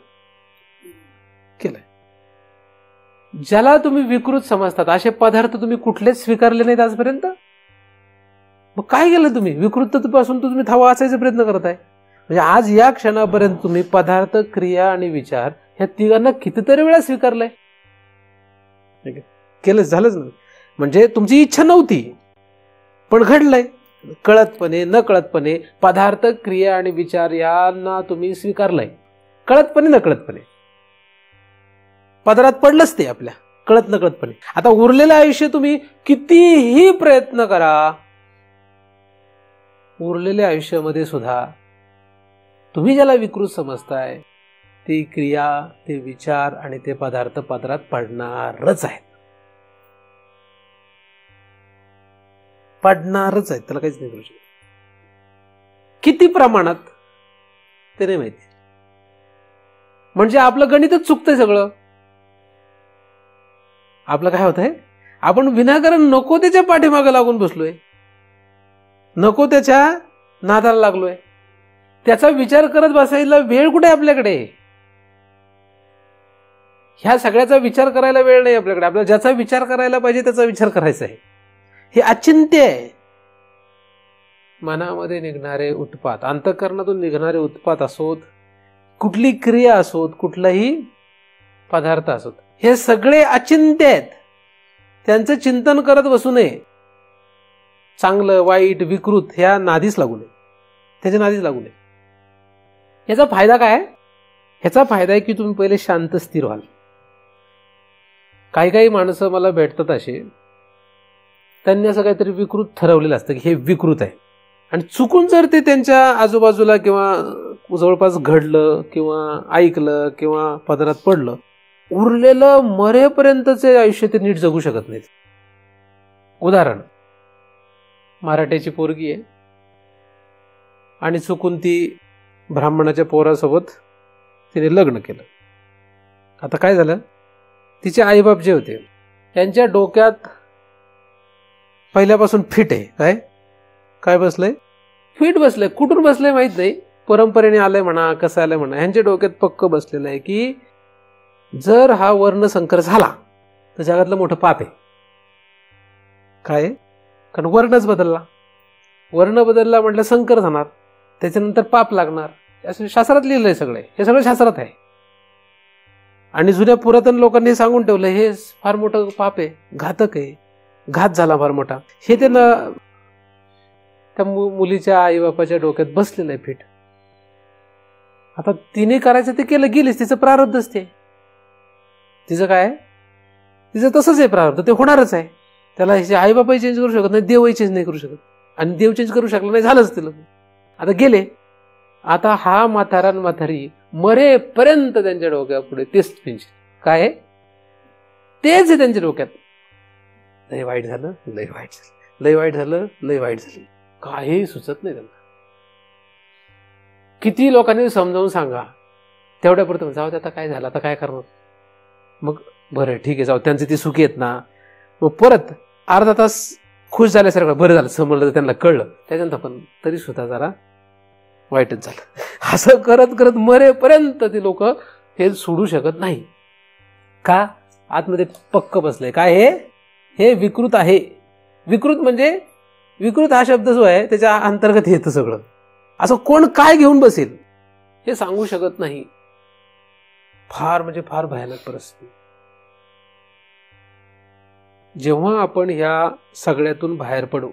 ज्याला तुम्ही विकृत समजतात असे पदार्थ तुम्ही कुठलेच स्वीकारले नाहीत आजपर्यंत. मग काय केलं तुम्ही? विकृततेपासून तुम्ही थावा वाचायचा प्रयत्न करताय. म्हणजे आज या क्षणापर्यंत तुम्ही पदार्थ, क्रिया आणि विचार ह्या तिघांना कितीतरी वेळा स्वीकारलाय. केलं, झालंच ना. म्हणजे तुमची इच्छा नव्हती पण घडलंय. कळतपणे न कळतपणे पदार्थ, क्रिया आणि विचार यांना तुम्ही स्वीकारलाय, कळतपणे न कळतपणे. पदरात पडलंच ते आपल्या कळत न कळतपणे. आता उरलेलं आयुष्य तुम्ही कितीही प्रयत्न करा, उरलेल्या आयुष्यामध्ये सुद्धा तुम्ही ज्याला विकृत समजताय ती क्रिया, ते विचार आणि ते पदार्थ पदरात पडणारच आहेत. पडणारच आहेत, त्याला काहीच नाही करू शकत. किती प्रमाणात ते नाही माहिती. म्हणजे आपलं गणितच चुकतंय सगळं. आपलं काय होतंय, आपण विनाकारण नको त्याच्या पाठीमागे लागून बसलोय, नको त्याच्या नादाला लागलोय. त्याचा विचार करत बसायला वेळ कुठे आपल्याकडे? ह्या सगळ्याचा विचार करायला वेळ नाही आपल्याकडे. आपल्याला ज्याचा विचार करायला पाहिजे त्याचा विचार करायचा आहे. हे अचिंत्य आहे. मनामध्ये निघणारे उत्पात, अंतःकरणातून निघणारे उत्पात असोत, कुठली क्रिया असोत, कुठलाही पदार्थ असोत, हे सगळे अचिंत्य आहेत. त्यांचं चिंतन करत बसू नये. चांगलं, वाईट, विकृत ह्या नादीच लागू नये, त्याच्या नादीच लागू नये. याचा फायदा काय? ह्याचा फायदा आहे की तुम्ही पहिले शांत स्थिर व्हाल. काही काही माणसं मला भेटतात असे, त्यांनी असं काहीतरी विकृत ठरवलेलं असतं की हे विकृत आहे, आणि चुकून जर ते त्यांच्या आजूबाजूला किंवा जवळपास घडलं किंवा ऐकलं किंवा पदरात पडलं, उरलेलं मरेपर्यंतचे आयुष्य ते नीट जगू शकत नाहीत. उदाहरण, मराठ्याची पोरगी आहे आणि चुकून ती ब्राह्मणाच्या पोरासोबत तिने लग्न केलं. आता काय झालं, तिचे आईबाप जे होते त्यांच्या डोक्यात पहिल्यापासून फिट आहे. काय काय बसलंय? फिट बसलंय. कुठून बसलंय माहित नाही, परंपरेने आलंय म्हणा, कसं आलंय म्हणा, ह्यांच्या डोक्यात पक्क बसलेलं आहे की जर हा वर्णसंकर झाला तर जगातलं मोठं पाप आहे. काय? कारण वर्णच बदलला. वर्ण बदलला म्हटलं संकर जाणार, त्याच्यानंतर पाप लागणार. असं शास्त्रात लिहिलंय सगळं. हे सगळं शास्त्रात आहे. आणि जुन्या पुरातन लोकांनी सांगून ठेवलं हे फार मोठं पाप आहे, घातक आहे, घात झाला फार मोठा. हे त्यांना त्या मुलीच्या आईबापाच्या डोक्यात बसलेलं आहे फिट. आता तिने करायचं ते केलं, गेलीच, तिचं प्रारब्धच ते. तिचं काय? तिचं तसंच आहे प्रारब्ध, ते होणारच आहे. त्याला आईबापाही चेंज करू शकत नाही, देवही चेंज नाही करू शकत. आणि देव चेंज करू शकला नाही, झालंच तिला. आता गेले. आता हा म्हातारा म्हातारी मरेपर्यंत त्यांच्या डोक्यापुढे तेच पिंच. काय? तेच आहे त्यांच्या डोक्यात. लय वाईट झालं, लय वाईट झालं, लय वाईट झालं, लय वाईट झालं. काही सुचत नाही त्यांना. किती लोकांनी समजावून सांगा, तेवढ्यापुरतं जाऊ दे, आता काय झालं, आता काय करणार. मग बरं ठीक आहे, जाऊ, त्यांचे ते सुखी आहेत ना. मग परत अर्धा तास खुश झाल्यासारखं, बरं झालं, समजलं, त्यांना कळलं. त्याच्यानंतर पण तरी सुद्धा जरा वाईटच झालं. असं करत करत मरेपर्यंत ती लोक हे सोडू शकत नाही. का? आतमध्ये पक्क बसलंय. काय हे विकृत आहे. विकृत म्हणजे विकृत हा शब्द जो आहे त्याच्या अंतर्गत येतं सगळं. असं कोण काय घेऊन बसेल हे सांगू शकत नाही. फार म्हणजे फार भयानक परिस्थिती. जेव्हा आपण ह्या सगळ्यातून बाहेर पडू,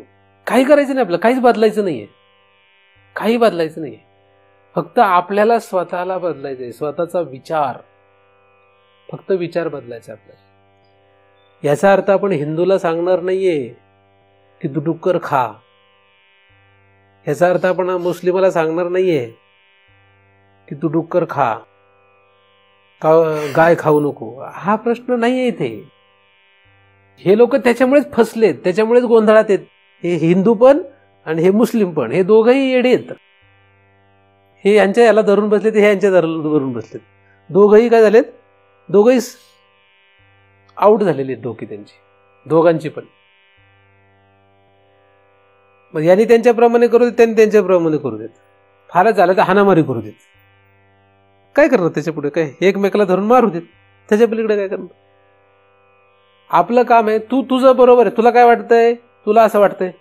काही करायचं नाही, आपलं काहीच बदलायचं नाहीये, काही बदलायचं नाहीये. फक्त आपल्याला स्वतःला बदलायचंय. स्वतःचा विचार, फक्त विचार बदलायचा आपल्याला. याचा अर्थ आपण हिंदूला सांगणार नाहीये की तू डुक्कर खा. याचा अर्थ आपण मुस्लिमाला सांगणार नाहीये की तू डुक्कर खा, गाय खाऊ नको. हा प्रश्न नाहीये इथे. हे लोक त्याच्यामुळेच फसलेत, त्याच्यामुळेच गोंधळात आहेत. हे हिंदू पण आणि हे मुस्लिम पण, हे दोघंही येडे आहेत. हे यांच्या याला धरून बसलेत, हे यांच्या धरून बसलेत. दोघंही काय झालेत? दोघंही आउट झालेली आहेत डोकी त्यांची, दोघांची पण. मग यांनी त्यांच्याप्रमाणे करू देत, त्यांनी त्यांच्याप्रमाणे करू देत. फारच झालं तर हाणामारी करू देत. काय करणार त्याच्या पुढे? काय एकमेकाला धरून मारू देत. त्याच्या पलीकडे काय करणार? आपलं काम आहे, तू तुझं बरोबर आहे, तुला काय वाटतंय, तुला असं वाटतंय,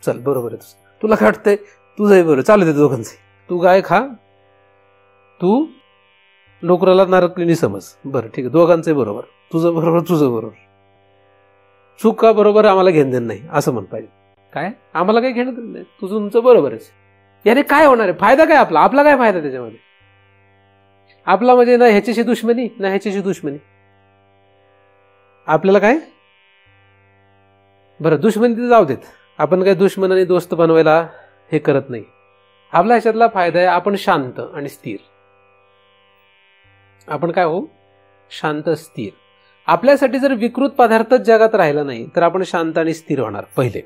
चल बरोबर आहे. तुला काय वाटतंय, तुझंही बरोबर, चालू दे दोघांचे. तू गाय खा, तू नोकराला नारकलीनी समज, बरं ठीक आहे, दोघांचे बरोबर, तुझं बरोबर तुझं बरोबर. चूक का बरोबर आम्हाला घेणं देणं नाही असं म्हण पाहिजे. काय आम्हाला काही घेणं देणं नाही, तुझं तुमचं बरोबरच. याने काय होणार आहे? फायदा काय आपला? आपला काय फायदा त्याच्यामध्ये? आपला म्हणजे ना ह्याच्याशी दुश्मनी ना ह्याच्याशी दुश्मनी. आपल्याला काय बरं, दुश्मनी तिथे जाऊ देत. आपण काही दुश्मन आणि दोस्त बनवायला हे करत नाही. आपला ह्याच्यातला फायदा आहे आपण शांत आणि स्थिर. आपण काय हो? शांत स्थिर. आपल्यासाठी जर विकृत पदार्थच जगात राहिला नाही तर आपण शांत आणि स्थिर होणार. पहिले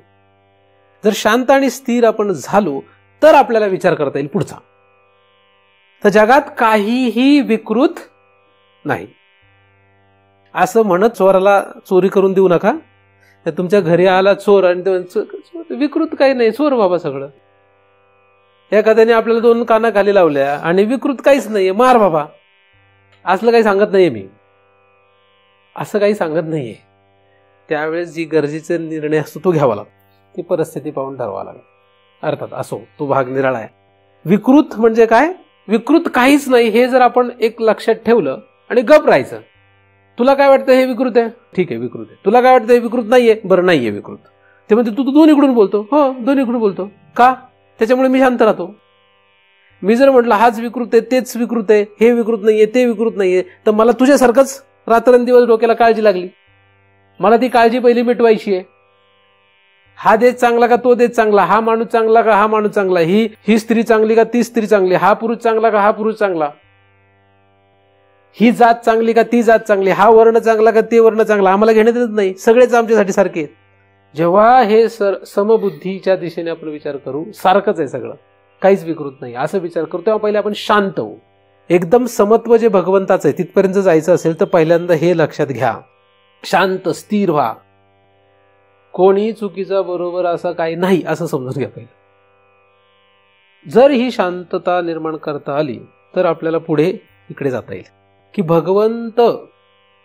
जर शांत आणि स्थिर आपण झालो तर आपल्याला विचार करता येईल पुढचा. तर जगात काहीही विकृत नाही. असं म्हणत चोराला चोरी करून देऊ नका. तुमच्या घरी आला चोर आणि विकृत काही नाही, चोर बाबा सगळं. एखाद्याने आपल्याला 2 काना खाली लावल्या आणि विकृत काहीच नाहीये, मार बाबा, असलं काही सांगत नाहीये मी. असं काही सांगत नाहीये. त्यावेळेस जी गरजेचा निर्णय असतो तो घ्यावा लागतो, ती परिस्थिती पाहून ठरवावा लागेल. अर्थात असो तो भाग निराळा आहे. विकृत म्हणजे काय? विकृत काहीच नाही हे जर आपण एक लक्षात ठेवलं आणि गप राहायचं. तुला काय वाटतं हे विकृत आहे? ठीक आहे विकृत आहे. तुला काय वाटतं हे विकृत नाहीये? बरं नाहीये विकृत. ते म्हणते तू दोन्हीकडून बोलतो. हो दोन्हीकडून बोलतो. का? त्याच्यामुळे मी शांत राहतो. मी जर म्हटलं हाच विकृत आहे, तेच विकृत आहे, हे विकृत नाहीये, ते विकृत नाहीये, तर मला तुझ्यासारखंच रात्रंदिवस डोक्याला काळजी लागली. मला ती काळजी पहिली मिटवायची आहे. हा देश चांगला का तो देश चांगला, हा माणूस चांगला का हा माणूस चांगला, ही स्त्री चांगली का ती स्त्री चांगली, हा पुरुष चांगला का हा पुरुष चांगला, ही जात चांगली का ती जात चांगली, हा वर्ण चांगला का ते वर्ण चांगला, आम्हाला घेण्यात येत नाही. सगळेच आमच्यासाठी सारखे आहेत. जेव्हा हे समबुद्धीच्या दिशेने आपण विचार करू, सारखंच आहे सगळं, काहीच विकृत नाही असं विचार करू, तेव्हा पहिले आपण शांत होऊ. एकदम समत्व जे भगवंताचं आहे तिथपर्यंत जायचं असेल तर पहिल्यांदा हे लक्षात घ्या, शांत स्थिर व्हा. कोणी चुकीचा बरोबर असं काही नाही असं समजून घ्या पहिलं. जर ही शांतता निर्माण करता आली तर आपल्याला पुढे इकडे जाता येईल की भगवंत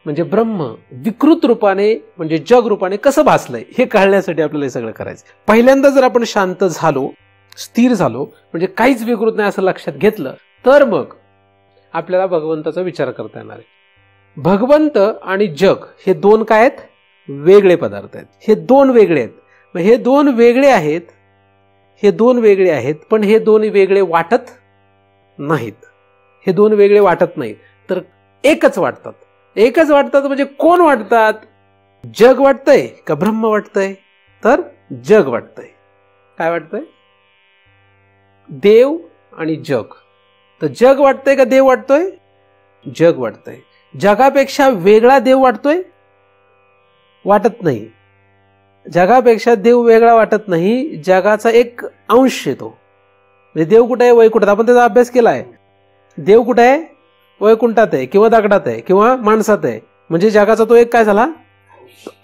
म्हणजे ब्रह्म विकृत रूपाने म्हणजे जग रूपाने कसं भासलंय हे कळण्यासाठी आपल्याला हे सगळं करायचं. पहिल्यांदा जर आपण शांत झालो, स्थिर झालो, म्हणजे काहीच विकृत नाही असं लक्षात घेतलं तर मग आपल्याला भगवंताचा विचार करता येणार आहे. भगवंत आणि जग हे 2 काय आहेत? वेगळे पदार्थ आहेत. हे 2 वेगळे आहेत. मग हे 2 वेगळे आहेत, हे 2 वेगळे आहेत, पण हे 2 वेगळे वाटत नाहीत. हे 2 वेगळे वाटत नाहीत तर एकच वाटतात. एकच वाटतात म्हणजे कोण वाटतात? जग वाटतंय का ब्रह्म वाटतंय? तर जग वाटतंय. काय वाटतंय? देव आणि जग. तर जग वाटतंय का देव वाटतोय? जग वाटतंय. जगापेक्षा वेगळा देव वाटतोय? वाटत नाही. जगापेक्षा देव वेगळा वाटत नाही, जगाचा एक अंश येतो. म्हणजे देव कुठे आहे? वैकुंठात. आपण त्याचा अभ्यास केला आहे. देव कुठे आहे? वैकुंठात आहे किंवा दगडात आहे किंवा माणसात आहे. म्हणजे जगाचा तो एक काय झाला?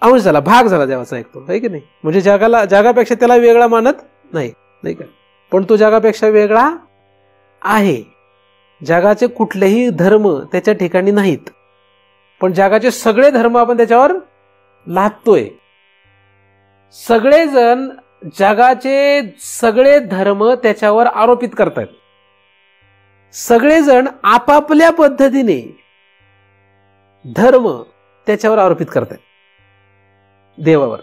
अंश झाला, भाग झाला देवाचा एक तो, आहे की नाही? म्हणजे जगापेक्षा त्याला वेगळा मानत नाही, नाही का? पण तो जगापेक्षा वेगळा आहे. जगाचे कुठलेही धर्म त्याच्या ठिकाणी नाहीत, पण जगाचे सगळे धर्म आपण त्याच्यावर लादतोय. सगळेजण जगाचे सगळे धर्म त्याच्यावर आरोपित करतात. सगळेजण आपापल्या पद्धतीने धर्म त्याच्यावर आरोपित करतात देवावर.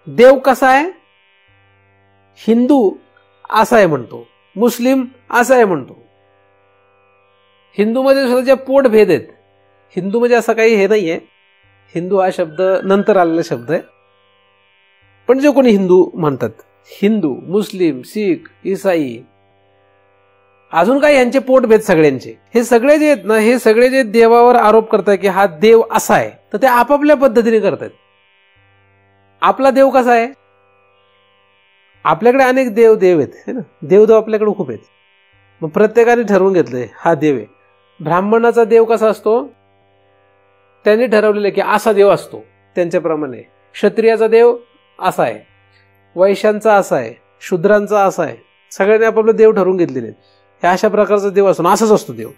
देव कसा आहे? हिंदू असा आहे म्हणतो, मुस्लिम असा आहे म्हणतो. हिंदूमध्ये स्वतःचे पोटभेद आहेत. हिंदू म्हणजे असं काही हे नाहीये, हिंदू हा शब्द नंतर आलेला शब्द आहे. पण जे कोणी हिंदू म्हणतात, हिंदू, मुस्लिम, शीख, ईसाई, अजून काही यांचे पोटभेद सगळ्यांचे, हे सगळे जे आहेत ना, हे सगळे जे देवावर आरोप करतात की हा देव असा आहे, तर ते आपापल्या पद्धतीने करतात. आपला देव कसा आहे? आपल्याकडे अनेक देव आहेत है ना, देव आपल्याकडे खूप आहेत. मग प्रत्येकाने ठरवून घेतलंय हा देव आहे. ब्राह्मणाचा देव कसा असतो? त्यांनी ठरवलेलं आहे की असा देव असतो त्यांच्याप्रमाणे. क्षत्रियाचा देव असा आहे, वैश्यांचा असा आहे, शूद्रांचा असा आहे. सगळ्यांनी आपापले देव ठरवून घेतलेले आहेत. हे अशा प्रकारचा देव असतो ना, असाच असतो देव.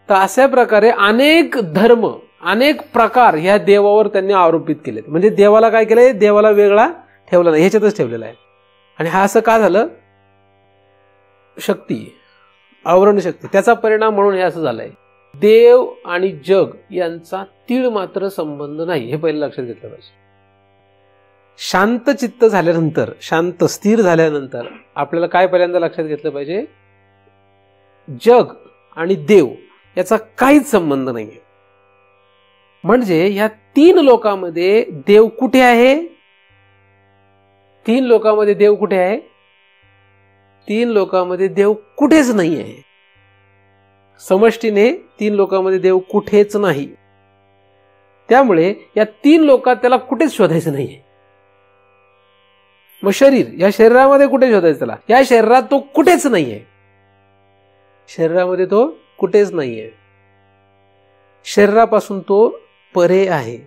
तर अशा प्रकारे अनेक धर्म, अनेक प्रकार ह्या देवावर त्यांनी आरोपित केलेत. म्हणजे देवाला काय केलंय? देवाला वेगळा ठेवला नाही, ह्याच्यातच ठेवलेला आहे. आणि हा असं का झालं? शक्ती, आवरण शक्ती, त्याचा परिणाम म्हणून हे असं झालंय. देव आणि जग यांचा तीळ मात्र संबंध नाही, हे पहिलं लक्षात घेतलं पाहिजे. शांत चित्त झाल्यानंतर, शांत स्थिर झाल्यानंतर आपल्याला काय पहिल्यांदा लक्षात घेतलं पाहिजे? जग आणि देव याचा काहीच संबंध नाहीये. म्हणजे या तीन लोकांमध्ये देव कुठे आहे? तीन लोकांमध्ये देव कुठे आहे? तीन लोकांमध्ये देव कुठेच नाही आहे. समष्टीने तीन लोकांमध्ये देव कुठेच नाही. त्यामुळे या तीन लोकात त्याला कुठेच शोधायचं नाहीये. मग शरीर, या शरीरामध्ये कुठे शोधायचं त्याला? या शरीरात तो कुठेच नाहीये. शरीरामध्ये तो कुठेच नाहीये. शरीरापासून तो परे आहे,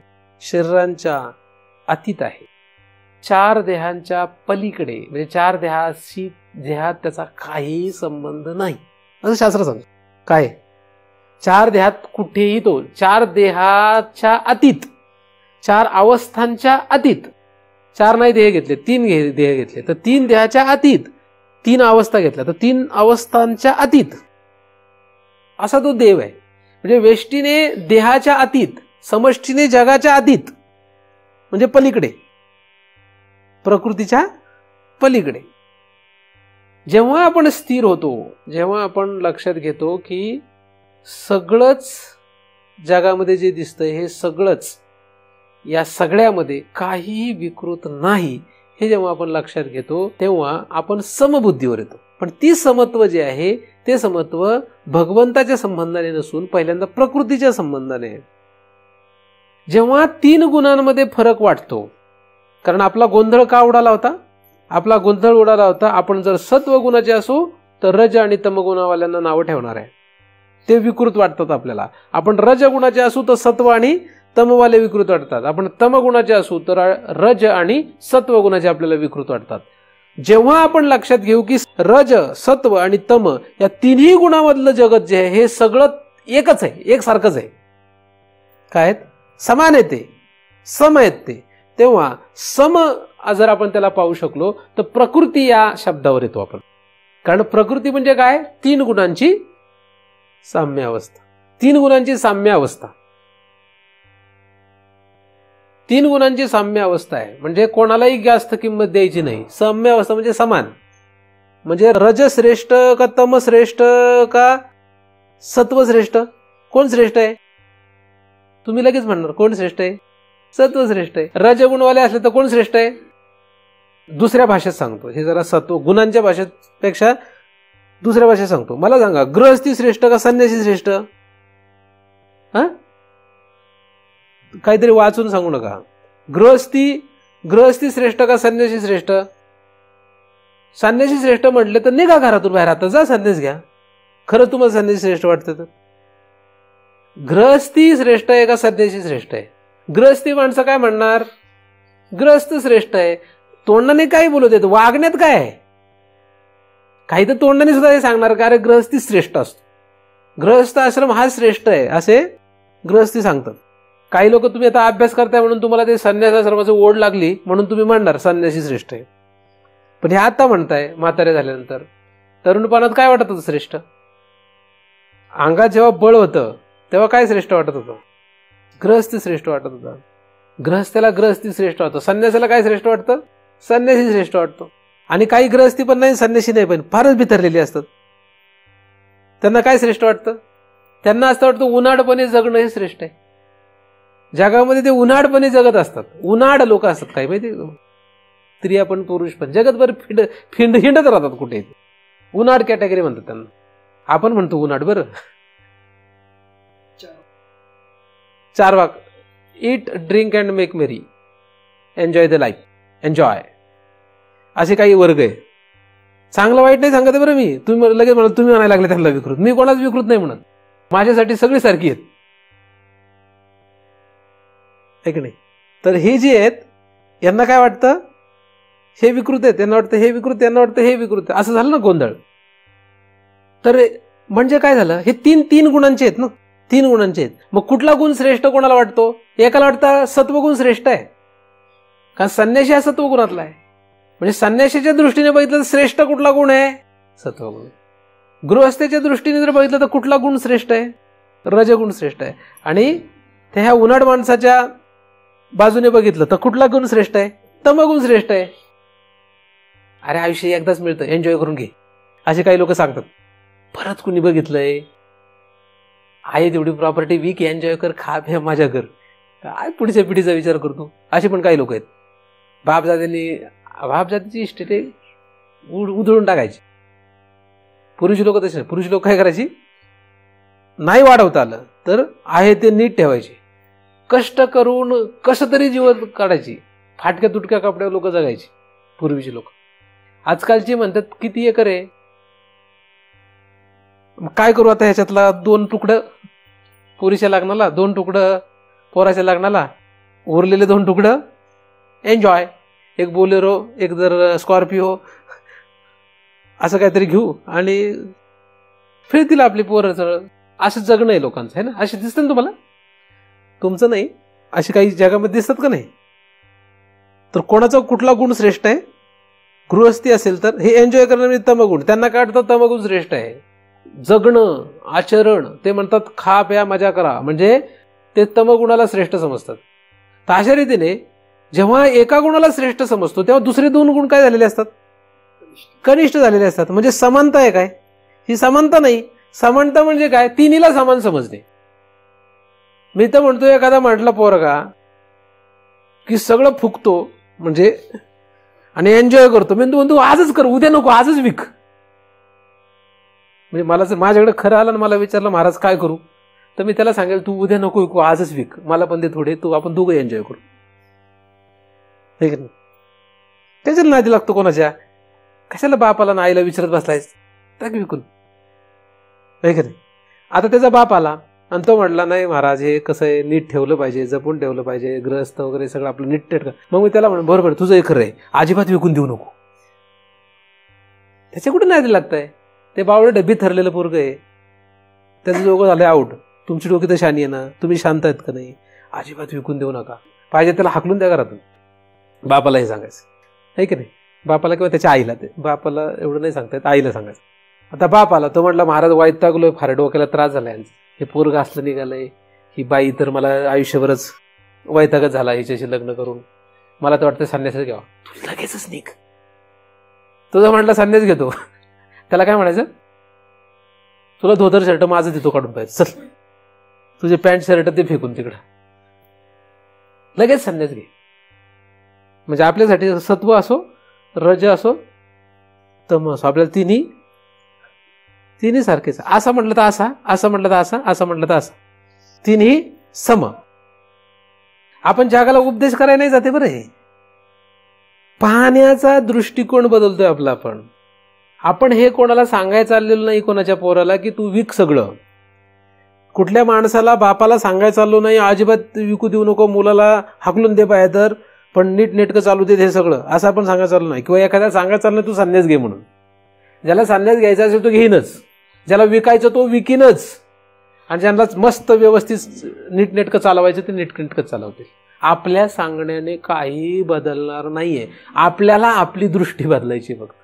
शरीरांच्या अतीत आहे, चार देहांच्या पलीकडे, म्हणजे चार देहात त्याचा काही संबंध नाही असं शास्त्र सांगतं. काय? चार देहात कुठेही तो, चार देहाच्या अतीत, चार अवस्थांच्या अतीत. चार नाही देह घेतले, तीन देह घेतले, तर तीन देहाच्या अतीत, तीन अवस्था घेतल्या तर तीन अवस्थांच्या अतीत असा तो देव आहे. म्हणजे वेष्टीने देहाच्या अतीत, समष्टीने जगाच्या अतीत, म्हणजे पलीकडे, प्रकृतीच्या पलीकडे. जेव्हा आपण स्थिर होतो, जेव्हा आपण लक्षात घेतो की सगळंच जगामध्ये जे दिसतंय हे सगळंच, या सगळ्यामध्ये काहीही विकृत नाही, हे जेव्हा आपण लक्षात घेतो तेव्हा आपण समबुद्धीवर येतो. पण ती समत्व जे आहे ते समत्व भगवंताच्या संबंधाने नसून पहिल्यांदा प्रकृतीच्या संबंधाने आहे. जेव्हा तीन गुणांमध्ये फरक वाटतो, कारण आपला गोंधळ का उडाला होता? आपला गोंधळ उडाला होता, आपण जर सत्व गुणाचे असू तर रज आणि तमगुणावाल्यांना नावं ठेवणार आहे, ते विकृत वाटतात आपल्याला. आपण रजगुणाचे असू तर सत्व आणि तमवाले विकृत वाटतात. आपण तमगुणाचे असू तर रज आणि सत्व गुणाचे आपल्याला विकृत वाटतात. जेव्हा आपण लक्षात घेऊ की रज, सत्व आणि तम या तिन्ही गुणामधलं जगत जे आहे हे सगळं एकच आहे, एकसारखंच आहे. काय? समान आहे, ते सम आहेत ते. तेव्हा सम जर आपण त्याला पाहू शकलो तर प्रकृती या शब्दावर येतो आपण. कारण प्रकृती म्हणजे काय? तीन गुणांची साम्य अवस्था. तीन गुणांची साम्य अवस्था, तीन गुणांची साम्य अवस्था आहे. म्हणजे कोणालाही जास्त किंमत द्यायची नाही. साम्य अवस्था म्हणजे समान. म्हणजे रज श्रेष्ठ का तम श्रेष्ठ का सत्व श्रेष्ठ? कोण श्रेष्ठ आहे? तुम्ही लगेच म्हणणार कोण श्रेष्ठ आहे? सत्व श्रेष्ठ आहे. रजगुणवाले असले तर कोण श्रेष्ठ आहे? दुसऱ्या भाषेत सांगतो, हे जरा सत्व गुणांच्या भाषेपेक्षा दुसऱ्या भाषेत सांगतो. मला सांगा, गृहस्थी श्रेष्ठ का संन्यासी श्रेष्ठ? काहीतरी वाचून सांगू नका. गृहस्थी श्रेष्ठ का संन्यासी श्रेष्ठ? संन्यासी श्रेष्ठ म्हटले तर निघा घरातून बाहेर, आता जा संन्यास घ्या. खरं तुम्हाला संन्यासी श्रेष्ठ वाटतं तर? गृहस्थी श्रेष्ठ आहे का संन्यासी श्रेष्ठ आहे? गृहस्थी माणसं काय म्हणणार? गृहस्थ श्रेष्ठ आहे. तोंडाने काय बोलत येत, वागण्यात काय आहे? काही तर तोंडाने सुद्धा हे सांगणार का अरे गृहस्थी श्रेष्ठ असतो. गृहस्थ आश्रम हा श्रेष्ठ आहे असे गृहस्थी सांगतात. काही लोक तुम्ही आता अभ्यास करताय म्हणून तुम्हाला ते संन्यासाश्रमाची ओढ लागली म्हणून तुम्ही म्हणणार संन्यासी श्रेष्ठ आहे. पण हे आता म्हणताय म्हातारे झाल्यानंतर. तरुणपणात काय वाटत होतं श्रेष्ठ? अंगात जेव्हा बळ होतं तेव्हा काय श्रेष्ठ वाटत होतं? गृहस्थी श्रेष्ठ वाटत होता. गृहस्थ्याला गृहस्थी श्रेष्ठ वाटतं. संन्यासाला काय श्रेष्ठ वाटतं? संन्यासी श्रेष्ठ वाटतो. आणि काही गृहस्थी पण नाही, संन्यासी नाही, पण फारच भितरलेली असतात. त्यांना काय श्रेष्ठ वाटतं? त्यांना असं वाटतं उन्हाळपणे जगणं हे श्रेष्ठ आहे. जगामध्ये ते उन्हाळपणे जगत असतात. उन्हाळ लोक असतात काही माहिती, स्त्रिया पण पुरुष पण जगतभर हिंडत राहतात कुठे. उन्हाळ कॅटेगरी म्हणतात त्यांना. आपण म्हणतो उन्हाळ. बरं, 4 walk. Eat, drink and make merry, enjoy the life, enjoy, असे काही वर्ग आहे. चांगलं वाईट नाही सांगत बरं मी. तुम्ही लगेच म्हणा, तुम्ही म्हणायला लागले त्यांना विकृत. मी कोणाच विकृत नाही म्हणत. माझ्यासाठी सगळी सारखी आहेत, आहे की नाही? तर हे जे आहेत यांना काय वाटतं? हे विकृत आहेत. त्यांना वाटतं हे विकृत, त्यांना वाटतं हे विकृत. असं झालं ना गोंधळ. तर म्हणजे काय झालं? हे तीन गुणांचे आहेत ना, 3 गुणांचे आहेत. मग कुठला गुण श्रेष्ठ कोणाला वाटतो? एकाला वाटतं सत्वगुण श्रेष्ठ आहे, कारण संन्यासी हा सत्वगुणातला आहे. म्हणजे संन्यासीच्या दृष्टीने बघितलं तर श्रेष्ठ कुठला गुण आहे? सत्वगुण. गृहस्थेच्या दृष्टीने जर बघितलं तर कुठला गुण श्रेष्ठ आहे? रजगुण श्रेष्ठ आहे. आणि त्या ह्या उन्हाळ माणसाच्या बाजूने बघितलं तर कुठला गुण श्रेष्ठ आहे? तमगुण श्रेष्ठ आहे. अरे आयुष्य एकदाच मिळतं, एन्जॉय करून घे, असे काही लोक सांगतात. परत कुणी बघितलंय, आहे तेवढी प्रॉपर्टी विक, एन्जॉय कर, खा प्या, मजा कर, काय पुढच्या पिढीचा विचार करतो, असे पण काही लोक आहेत. बापजातीची इस्टेट उधळून टाकायची. पुरुष लोक तसे नाही. पुरुष लोक काय करायची? नाही वाढवता आलं तर आहे ते नीट ठेवायचे. कष्ट करून कसं तरी जीवन काढायची. फाटक्या तुटक्या कपड्यावर लोक जगायची पूर्वीची लोक. आजकालची म्हणतात किती एकर आहे, काय करू आता ह्याच्यातला 2 तुकडं पोरीच्या लग्नाला, 2 तुकडं पोराच्या लग्नाला, उरलेले 2 तुकडं एन्जॉय. एक बोलेरो, एक जर स्कॉर्पिओ असं काहीतरी घेऊ आणि फिरतील आपली पोरं सरळ. असं जगणं आहे लोकांचं, आहे ना? असे दिसतं ना तुम्हाला? तुमचं नाही, अशी काही जगामध्ये दिसतात का नाही? तर कोणाचा कुठला गुण श्रेष्ठ आहे? गृहस्थी असेल तर हे एन्जॉय करणं म्हणजे तमगुण. त्यांना काय वाटतं? तमगुण श्रेष्ठ आहे. जगणं, आचरण, ते म्हणतात खा प्या मजा करा, म्हणजे ते तमगुणाला श्रेष्ठ समजतात. तर अशा रीतीने जेव्हा एका गुणाला श्रेष्ठ समजतो तेव्हा दुसरे 2 गुण काय झालेले असतात? कनिष्ठ झालेले असतात. म्हणजे समानता आहे काय? ही समानता नाही. समानता म्हणजे काय? तिन्हीला समान समजणे. मी तर म्हणतो एखादा म्हटला पोरगा की सगळं फुकतो म्हणजे आणि एन्जॉय करतो, मी म्हणतो आजच कर, उद्या नको, आजच विक. म्हणजे मला जर माझ्याकडे खरं आलं आणि मला विचारलं महाराज काय करू, तर मी त्याला सांगेल तू उद्या नको विकू, आजच विक, मला पण ते थोडे, तू आपण दोघं एन्जॉय करू. ठीक आहे? त्याच्याला नादी लागतो कोणाच्या, कशाला बापाला ना आईला विचारत बसलायस, टाक विकून. ठीक आहे? आता त्याचा बाप आला आणि तो म्हटला नाही महाराज हे कसं आहे, नीट ठेवलं पाहिजे, जपून ठेवलं पाहिजे, ग्रहस्थ वगैरे सगळं आपलं नीट टेट. मग मी त्याला म्हणून बरोबर तुझं हे खरं आहे, अजिबात विकून देऊ नको. त्याच्या कुठे नादी लागतंय? ते बावळे डब्बीत ठरलेलं पोरग आहे, त्याचं दोघं झालं आऊट. तुमची डोकी तर शानी आहे ना, तुम्ही शांत आहेत का नाही? अजिबात विकून देऊ नका, पाहिजे त्याला हाकलून द्या घरातून. बापाला हे सांगायचं, आहे की नाही? बापाला किंवा त्याच्या आईला. ते बापाला एवढं नाही सांगता येत, आईला सांगायचं. आता बाप आला, तो म्हटला महाराज वैतागलोय, फार डोक्याला त्रास झाला यांचा, हे पोरग असलं निघालंय, ही बाई तर मला आयुष्यभरच वैतागच झाला हिच्याशी लग्न करून, मला तर वाटतं संन्यासच घ्यावा. तू लगेचच निघ. तुझा म्हटला संन्यास घेतो, त्याला काय म्हणायचं? तुला धोतर शर्ट माझं देतो काढून पाहिजे, चल तुझे पॅन्ट शर्ट ते फेकून तिकडं, लगेच संन्यास घे. म्हणजे आपल्यासाठी सत्व असो, रज असो, तम असो, आपल्याला तिन्ही सारखेच. असं म्हटलं तर असा, असं म्हटलं तर असा, असं म्हटलं तर असा, तिन्ही सम. आपण जगाला उपदेश करायला नाही जाते बरं. हे पाहण्याचा दृष्टिकोन बदलतोय आपला. आपण हे कोणाला सांगायचं चाललेलं नाही, कोणाच्या पोराला की तू विक सगळं. कुठल्या माणसाला, बापाला सांगायचं चाललो नाही अजिबात विकू देऊ नको, मुलाला हाकलून दे पाहिजे तर, पण नीट नेटकं चालू दे हे सगळं, असं आपण सांगायचं चाललो नाही. किंवा एखाद्या सांगायचं चाललं तू संन्यास घे म्हणून. ज्याला संन्यास घ्यायचा असेल तो घेईनच, ज्याला विकायचं तो विकीनच, आणि ज्यांना मस्त व्यवस्थित नीटनेटकं चालवायचं ते नीटनेटकं चालवतील. आपल्या सांगण्याने काही बदलणार नाहीये. आपल्याला आपली दृष्टी बदलायची फक्त.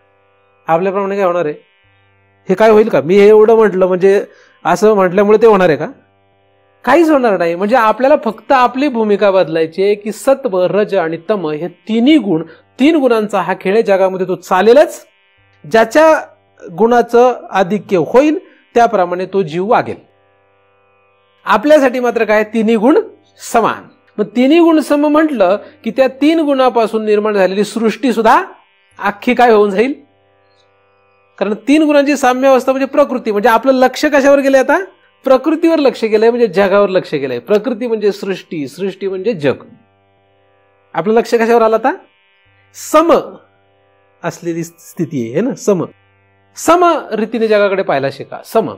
आपल्याप्रमाणे काय होणार आहे? हे काय होईल का? मी हे एवढं म्हटलं म्हणजे असं म्हटल्यामुळे ते होणार आहे का? काहीच होणार नाही. म्हणजे आपल्याला फक्त आपली भूमिका बदलायची आहे की सत्व, रज आणि तम हे तिन्ही गुण, 3 गुणांचा हा खेळ जगामध्ये तो चालेलच. ज्याच्या गुणाचं आधिक्य होईल त्याप्रमाणे तो जीव वागेल. आपल्यासाठी मात्र काय? तिन्ही गुण समान. मग तिन्ही गुण सम म्हटलं की त्या 3 गुणापासून निर्माण झालेली सृष्टी सुद्धा अख्खी काय होऊन जाईल? कारण 3 गुणांची साम्यावस्था म्हणजे प्रकृती. म्हणजे आपलं लक्ष कशावर गेलंय आता? प्रकृतीवर लक्ष गेलंय, म्हणजे जगावर लक्ष गेलंय. प्रकृती म्हणजे सृष्टी, सृष्टी म्हणजे जग. आपलं लक्ष कशावर आलं आता? सम असलेली स्थिती आहे ना, सम. सम रीतीने जगाकडे पाहायला शिका. सम.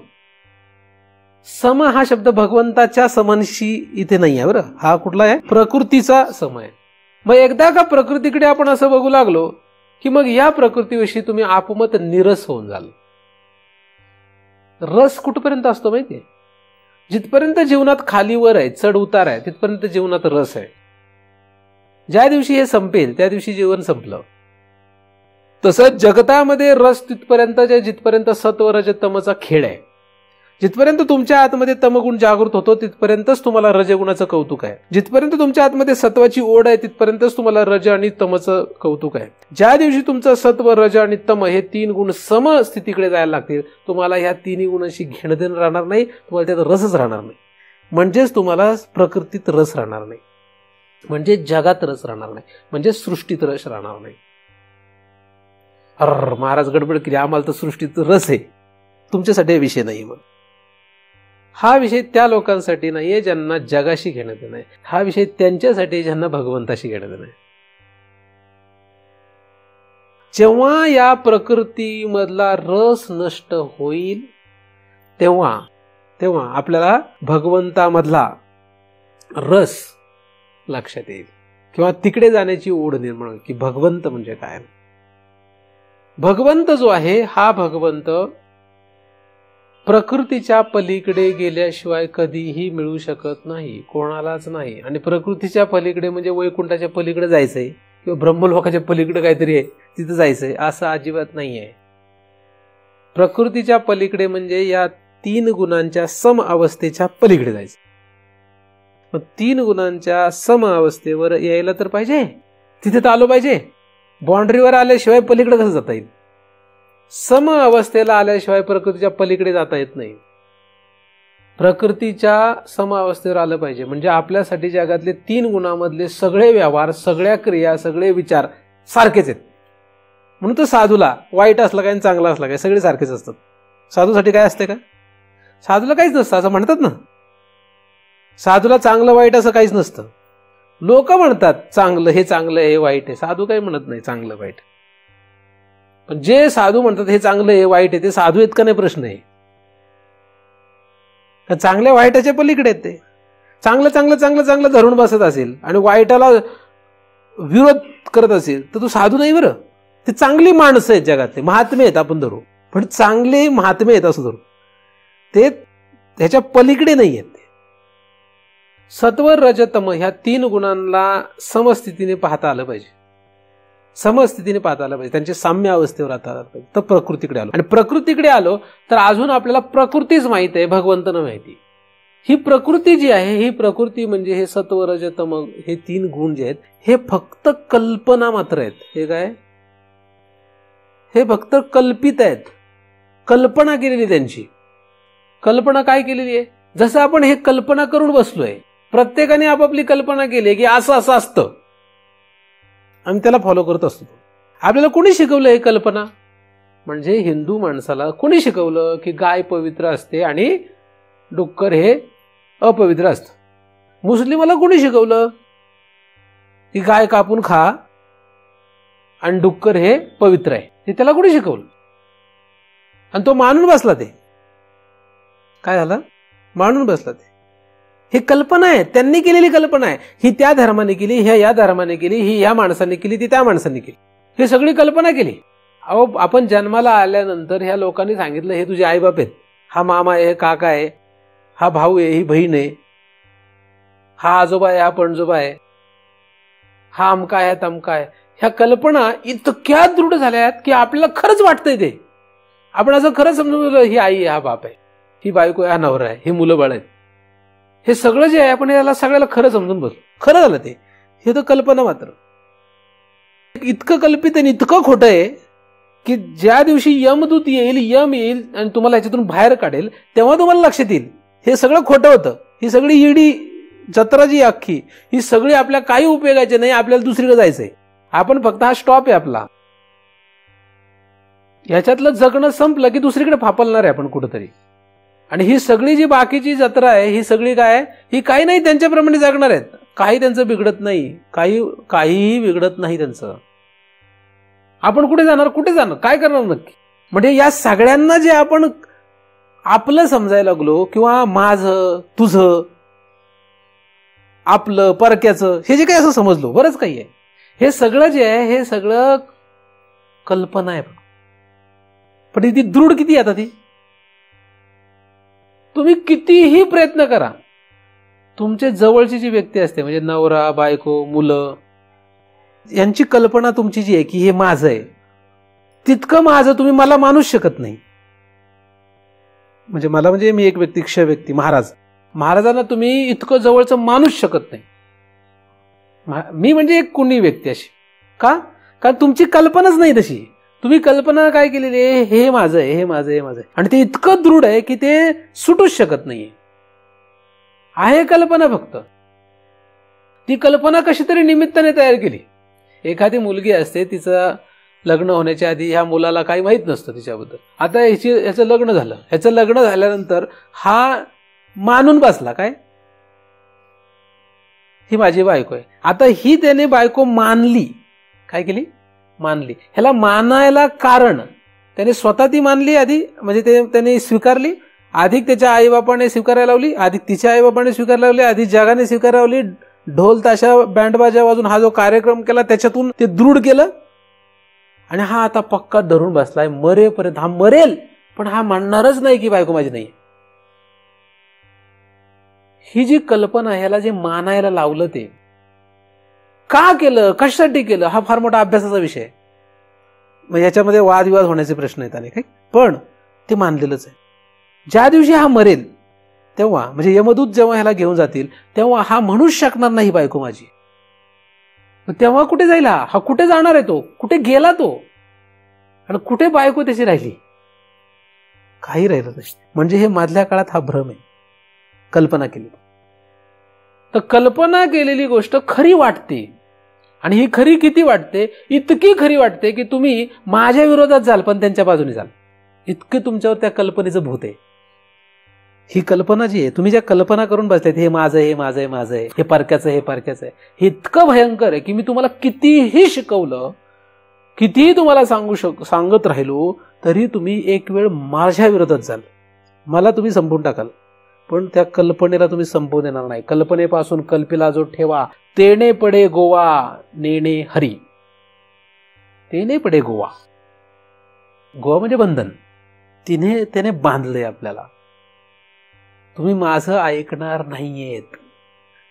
सम हा शब्द भगवंताच्या समनशी इथे नाही आहे बरं. हा कुठला आहे? प्रकृतीचा सम आहे. मग एकदा का प्रकृतीकडे आपण असं बघू लागलो की मग या प्रकृतीविषयी तुम्ही आपोमत निरस होऊन जाल. रस कुठपर्यंत असतो माहितीये? जिथपर्यंत जीवनात खाली वर आहे, चढ उतार आहे, तिथपर्यंत जीवनात रस आहे. ज्या दिवशी हे संपेल त्या दिवशी जीवन संपलं. तसंच जगतामध्ये रस तिथपर्यंत जिथपर्यंत सत्व रज तमचा खेळ आहे. जिथपर्यंत तुमच्या आतमध्ये तमगुण जागृत होतो तिथपर्यंतच तुम्हाला रजगुणाचं कौतुक आहे. जिथपर्यंत तुमच्या आतमध्ये सत्वाची ओढ आहे तिथपर्यंतच तुम्हाला रज आणि तमचं कौतुक आहे. ज्या दिवशी तुमचं सत्व, रज आणि तम हे 3 गुण सम स्थितीकडे जायला लागतील, तुम्हाला ह्या 3 गुणांशी घेणं देणं राहणार नाही, तुम्हाला त्यात रसच राहणार नाही. म्हणजेच तुम्हाला प्रकृतीत रस राहणार नाही, म्हणजे जगात रस राहणार नाही, म्हणजे सृष्टीत रस राहणार नाही. अर महाराज गडबड केली, आम्हाला तर सृष्टीत रस आहे. तुमच्यासाठी विषय नाही. मग हा विषय त्या लोकांसाठी नाहीये ज्यांना जगाशी घेणं देणं आहे. हा विषय त्यांच्यासाठी ज्यांना भगवंताशी घेणं देणं आहे. जेव्हा या प्रकृतीमधला रस नष्ट होईल तेव्हा तेव्हा आपल्याला भगवंतामधला रस लक्षात येईल, किंवा तिकडे जाण्याची ओढ निर्माण होईल की भगवंत म्हणजे काय. भगवंत जो आहे हा भगवंत प्रकृतीच्या पलीकडे गेल्याशिवाय कधीही मिळू शकत नाही, कोणालाच नाही. आणि प्रकृतीच्या पलीकडे म्हणजे वैकुंठाच्या पलीकडे जायचंय किंवा ब्रह्मलोकाच्या पलीकडे काहीतरी आहे तिथं जायचंय असं अजिबात नाहीये. प्रकृतीच्या पलीकडे म्हणजे या 3 गुणांच्या सम अवस्थेच्या पलीकडे जायचं. मग 3 गुणांच्या सम अवस्थेवर यायला तर पाहिजे, तिथे तर आलो पाहिजे. बाउंड्रीवर आल्याशिवाय पलीकडे कसं जाता येईल? सम अवस्थेला आल्याशिवाय प्रकृतीच्या पलीकडे जाता येत नाही. प्रकृतीच्या सम अवस्थेवर आलं पाहिजे. म्हणजे आपल्यासाठी जगातले 3 गुणांमधले सगळे व्यवहार, सगळ्या क्रिया, सगळे विचार सारखेच आहेत. म्हणून तर साधूला वाईट असलं काय चांगला असला काय सगळे सारखेच असतात. साधूसाठी काय असते का? साधूला काहीच नसतं असं म्हणतात ना. साधूला चांगलं वाईट असं काहीच नसतं. लोक म्हणतात चांगलं हे चांगलं हे वाईट आहे, साधू काही म्हणत नाही चांगलं वाईट. पण जे साधू म्हणतात हे चांगलं हे वाईट आहे ते साधू आहेत का नाही प्रश्न आहे. चांगल्या वाईटाच्या पलीकडे आहेत ते. चांगलं चांगलं चांगलं चांगलं धरून बसत असेल आणि वाईटाला विरोध करत असेल तर तो साधू नाही बरं. ते चांगली माणसं आहेत जगातले, महात्मे आहेत आपण धरू, पण चांगले महात्मे आहेत असं धरू. ते त्याच्या पलीकडे नाही आहेत. सत्व रजतम ह्या 3 गुणांना समस्थितीने पाहता आलं पाहिजे. समस्थितीने पाहता आलं पाहिजे, त्यांच्या साम्य अवस्थेवर आता आलं पाहिजे. तर प्रकृतीकडे आलो, आणि प्रकृतीकडे आलो तर अजून आपल्याला प्रकृतीच माहिती आहे, भगवंत न माहिती. ही प्रकृती जी आहे ही प्रकृती म्हणजे हे सत्व रजतम हे 3 गुण जे आहेत हे फक्त कल्पना मात्र आहेत. हे काय? हे फक्त कल्पित आहेत, कल्पना केलेली त्यांची. कल्पना काय केलेली आहे? जसं आपण हे कल्पना करून बसलोय, प्रत्येकाने आपापली कल्पना केली की असं असं असतं आणि त्याला फॉलो करत असतो. आपल्याला कोणी शिकवलं हे कल्पना? म्हणजे हिंदू माणसाला कोणी शिकवलं की गाय पवित्र असते आणि डुक्कर हे अपवित्र असतं? मुस्लिमाला कोणी शिकवलं की गाय कापून खा आणि डुक्कर हे पवित्र आहे? हे त्याला कोणी शिकवलं? आणि तो मानून बसला. ते काय झालं? मानून बसला. ते ही कल्पना आहे, त्यांनी केलेली कल्पना आहे. ही त्या धर्माने केली, ह्या या धर्माने केली, ही ह्या माणसाने केली, ती त्या माणसाने केली, ही सगळी कल्पना केली. अहो आपण जन्माला आल्यानंतर ह्या लोकांनी सांगितलं हे तुझे आईबाप आहेत, हा मामा आहे, हे काका आहे, हा भाऊ आहे, ही बहीण आहे, हा आजोबा आहे, हा पणजोबा आहे, हा अमका आहे, तमका आहे. ह्या कल्पना इतक्या दृढ झाल्यात की आपल्याला खरंच वाटतंय ते. आपण असं खरंच समजून ही आई आहे, हा बाप आहे, ही बायको आहे, हा नवरा आहे, हे मुलं बाळ आहेत. हे सगळं जे आहे आपण याला सगळ्याला खरं समजून बसलो. खरं झालं ते. हे तर कल्पना मात्र. इतकं कल्पित आणि इतकं खोटं आहे की ज्या दिवशी यमदूत येईल, यम येईल आणि तुम्हाला याच्यातून बाहेर काढेल, तेव्हा तुम्हाला लक्षात येईल हे सगळं खोटं होतं. ही सगळी ईडी जत्रा जी अख्खी, ही सगळी आपल्या काही उपयोगाची नाही. आपल्याला दुसरीकडे जायचंय. आपण फक्त हा स्टॉप आहे आपला. ह्याच्यातलं जगणं संपलं की दुसरीकडे फापलणार आहे आपण कुठंतरी. आणि ही सगळी जी बाकीची जत्रा आहे, ही सगळी काय आहे, ही काही नाही त्यांच्याप्रमाणे जगणार आहेत. काही त्यांचं बिघडत नाही, काहीही बिघडत नाही त्यांचं. आपण कुठे जाणार, कुठे जाणार, काय करणार नक्की? म्हणजे या सगळ्यांना जे आपण आपलं समजायला लागलो, किंवा माझं, तुझं, आपलं, परक्याचं, हे जे काही असं समजलो, बरंच काही आहे. हे सगळं जे आहे हे सगळं कल्पना आहे. पण ती दृढ किती आता ती. तुम्ही कितीही प्रयत्न करा, तुमच्या जवळची जी व्यक्ती असते, म्हणजे नवरा, बायको, मुलं, यांची कल्पना तुमची जी आहे की हे माझं आहे, तितकं माझं तुम्ही मला मानूच शकत नाही. म्हणजे मला, म्हणजे मी एक व्यक्ती, क्ष व्यक्ती, महाराजांना तुम्ही इतकं जवळचं मानूच शकत नाही. मी म्हणजे एक कुणी व्यक्ती अशी. का? कारण तुमची कल्पनाच नाही तशी. तुम्ही कल्पना काय केलेली आहे, हे माझं आहे, हे माझं आहे, हे माझं आहे, आणि ते इतकं दृढ आहे की ते सुटूच शकत नाहीये. आहे कल्पना फक्त. ती कल्पना कशी तरी निमित्ताने तयार केली. एखादी मुलगी असते, तिचं लग्न होण्याच्या आधी ह्या मुलाला काही माहीत नसतं तिच्याबद्दल. आता ह्याचं लग्न झालं. ह्याचं लग्न झाल्यानंतर हा मानून बसला, काय, ही माझी बायको आहे. आता ही त्याने बायको मानली. काय केली? मानली. ह्याला मानायला कारण, त्याने स्वतः ती मानली आधी, म्हणजे त्याने स्वीकारली. अधिक त्याच्या आईबापाने स्वीकारायला लावली, अधिक तिच्या आईबापाने स्वीकारायला लावली, अधिक जगाने स्वीकारायला लावली. ढोल ताशा बँडबाजा वाजून हा जो कार्यक्रम केला त्याच्यातून ते दृढ केलं. आणि हा आता पक्का धरून बसलाय मरेपर्यंत. हा मरेल, पण हा म्हणणारच नाही की बायको माझी नाही. ही जी कल्पना, ह्याला जे मानायला लावलं, ते का केलं, कशासाठी केलं, हा फार मोठा अभ्यासाचा विषय आहे. मग याच्यामध्ये वादविवाद होण्याचे प्रश्न येतात नाही, पण ते मानलेलंच आहे. ज्या दिवशी हा मरेल तेव्हा, म्हणजे यमदूत जेव्हा ह्याला घेऊन जातील, तेव्हा हा म्हणूच शकणार नाही बायको माझी. तेव्हा कुठे जाईल हा कुठे जाणार आहे, तो कुठे गेला तो, आणि कुठे बायको त्याची राहिली? काही राहिलं नाही. म्हणजे हे मधल्या काळात हा भ्रम आहे, कल्पना केली. तर कल्पना केलेली गोष्ट खरी वाटते. आणि ही खरी किती वाटते? इतकी खरी वाटते की तुम्ही माझ्या विरोधात जाल पण त्यांच्या बाजूने जाल. इतकं तुमच्यावर त्या कल्पनेचं भूत आहे. ही कल्पना जी आहे, तुम्ही ज्या कल्पना करून बसलेत, हे माझं आहे, हे माझं आहे, माझं आहे, हे पारक्याचं, हे पारक्याचं आहे, हे इतकं भयंकर आहे की मी तुम्हाला कितीही शिकवलं, कितीही तुम्हाला सांगत राहिलो, तरी तुम्ही एक वेळ माझ्या विरोधात जाल. मला तुम्ही संपवून टाकाल, पण त्या कल्पनेला तुम्ही संपवू देणार नाही. कल्पनेपासून कल्पिला जो ठेवा, तेने पडे गोवा नेणे हरी. तेने पडे गोवा. गोवा म्हणजे बंधन. त्याने बांधलंय आपल्याला. तुम्ही माझं ऐकणार नाहीयेत.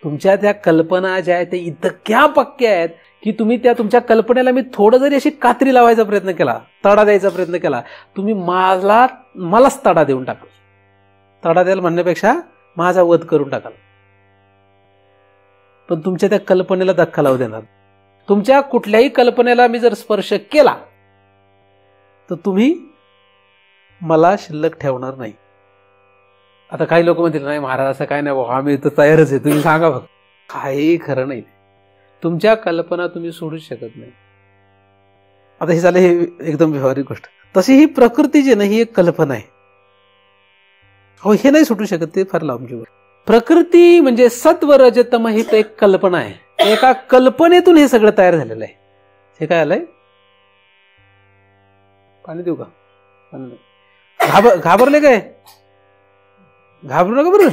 तुमच्या त्या कल्पना ज्या आहेत त्या इतक्या पक्क्या आहेत की तुम्ही त्या तुमच्या कल्पनेला मी थोडं जरी अशी कात्री लावायचा प्रयत्न केला, तडा द्यायचा प्रयत्न केला, तुम्ही मलाच तडा देऊन टाकाल. तडा द्यायला म्हणण्यापेक्षा माझा वध करून टाकाल. पण तुमच्या त्या कल्पनेला धक्का लावू देणार. तुमच्या कुठल्याही कल्पनेला मी जर स्पर्श केला तर तुम्ही मला शिल्लक ठेवणार नाही. आता काही लोक म्हणतील, नाही महाराज असं काय नाही, आम्ही तर तयारच आहे, तुम्ही सांगा फक्त. काही खरं नाही. तुमच्या कल्पना तुम्ही सोडूच शकत नाही. आता हे झालं, हे एकदम व्यवहारिक गोष्ट. तशी ही प्रकृती जी ना, ही एक कल्पना आहे. हो, हे नाही सुटू शकत, ते फार लांबची गोष्ट. प्रकृती म्हणजे सत्व रज तम, ही तर एक कल्पना आहे. एका कल्पनेतून हे सगळं तयार झालेलं आहे. हे काय आलंय? पाणी देऊ का? घाबरले काय? घाबरू नका बरं,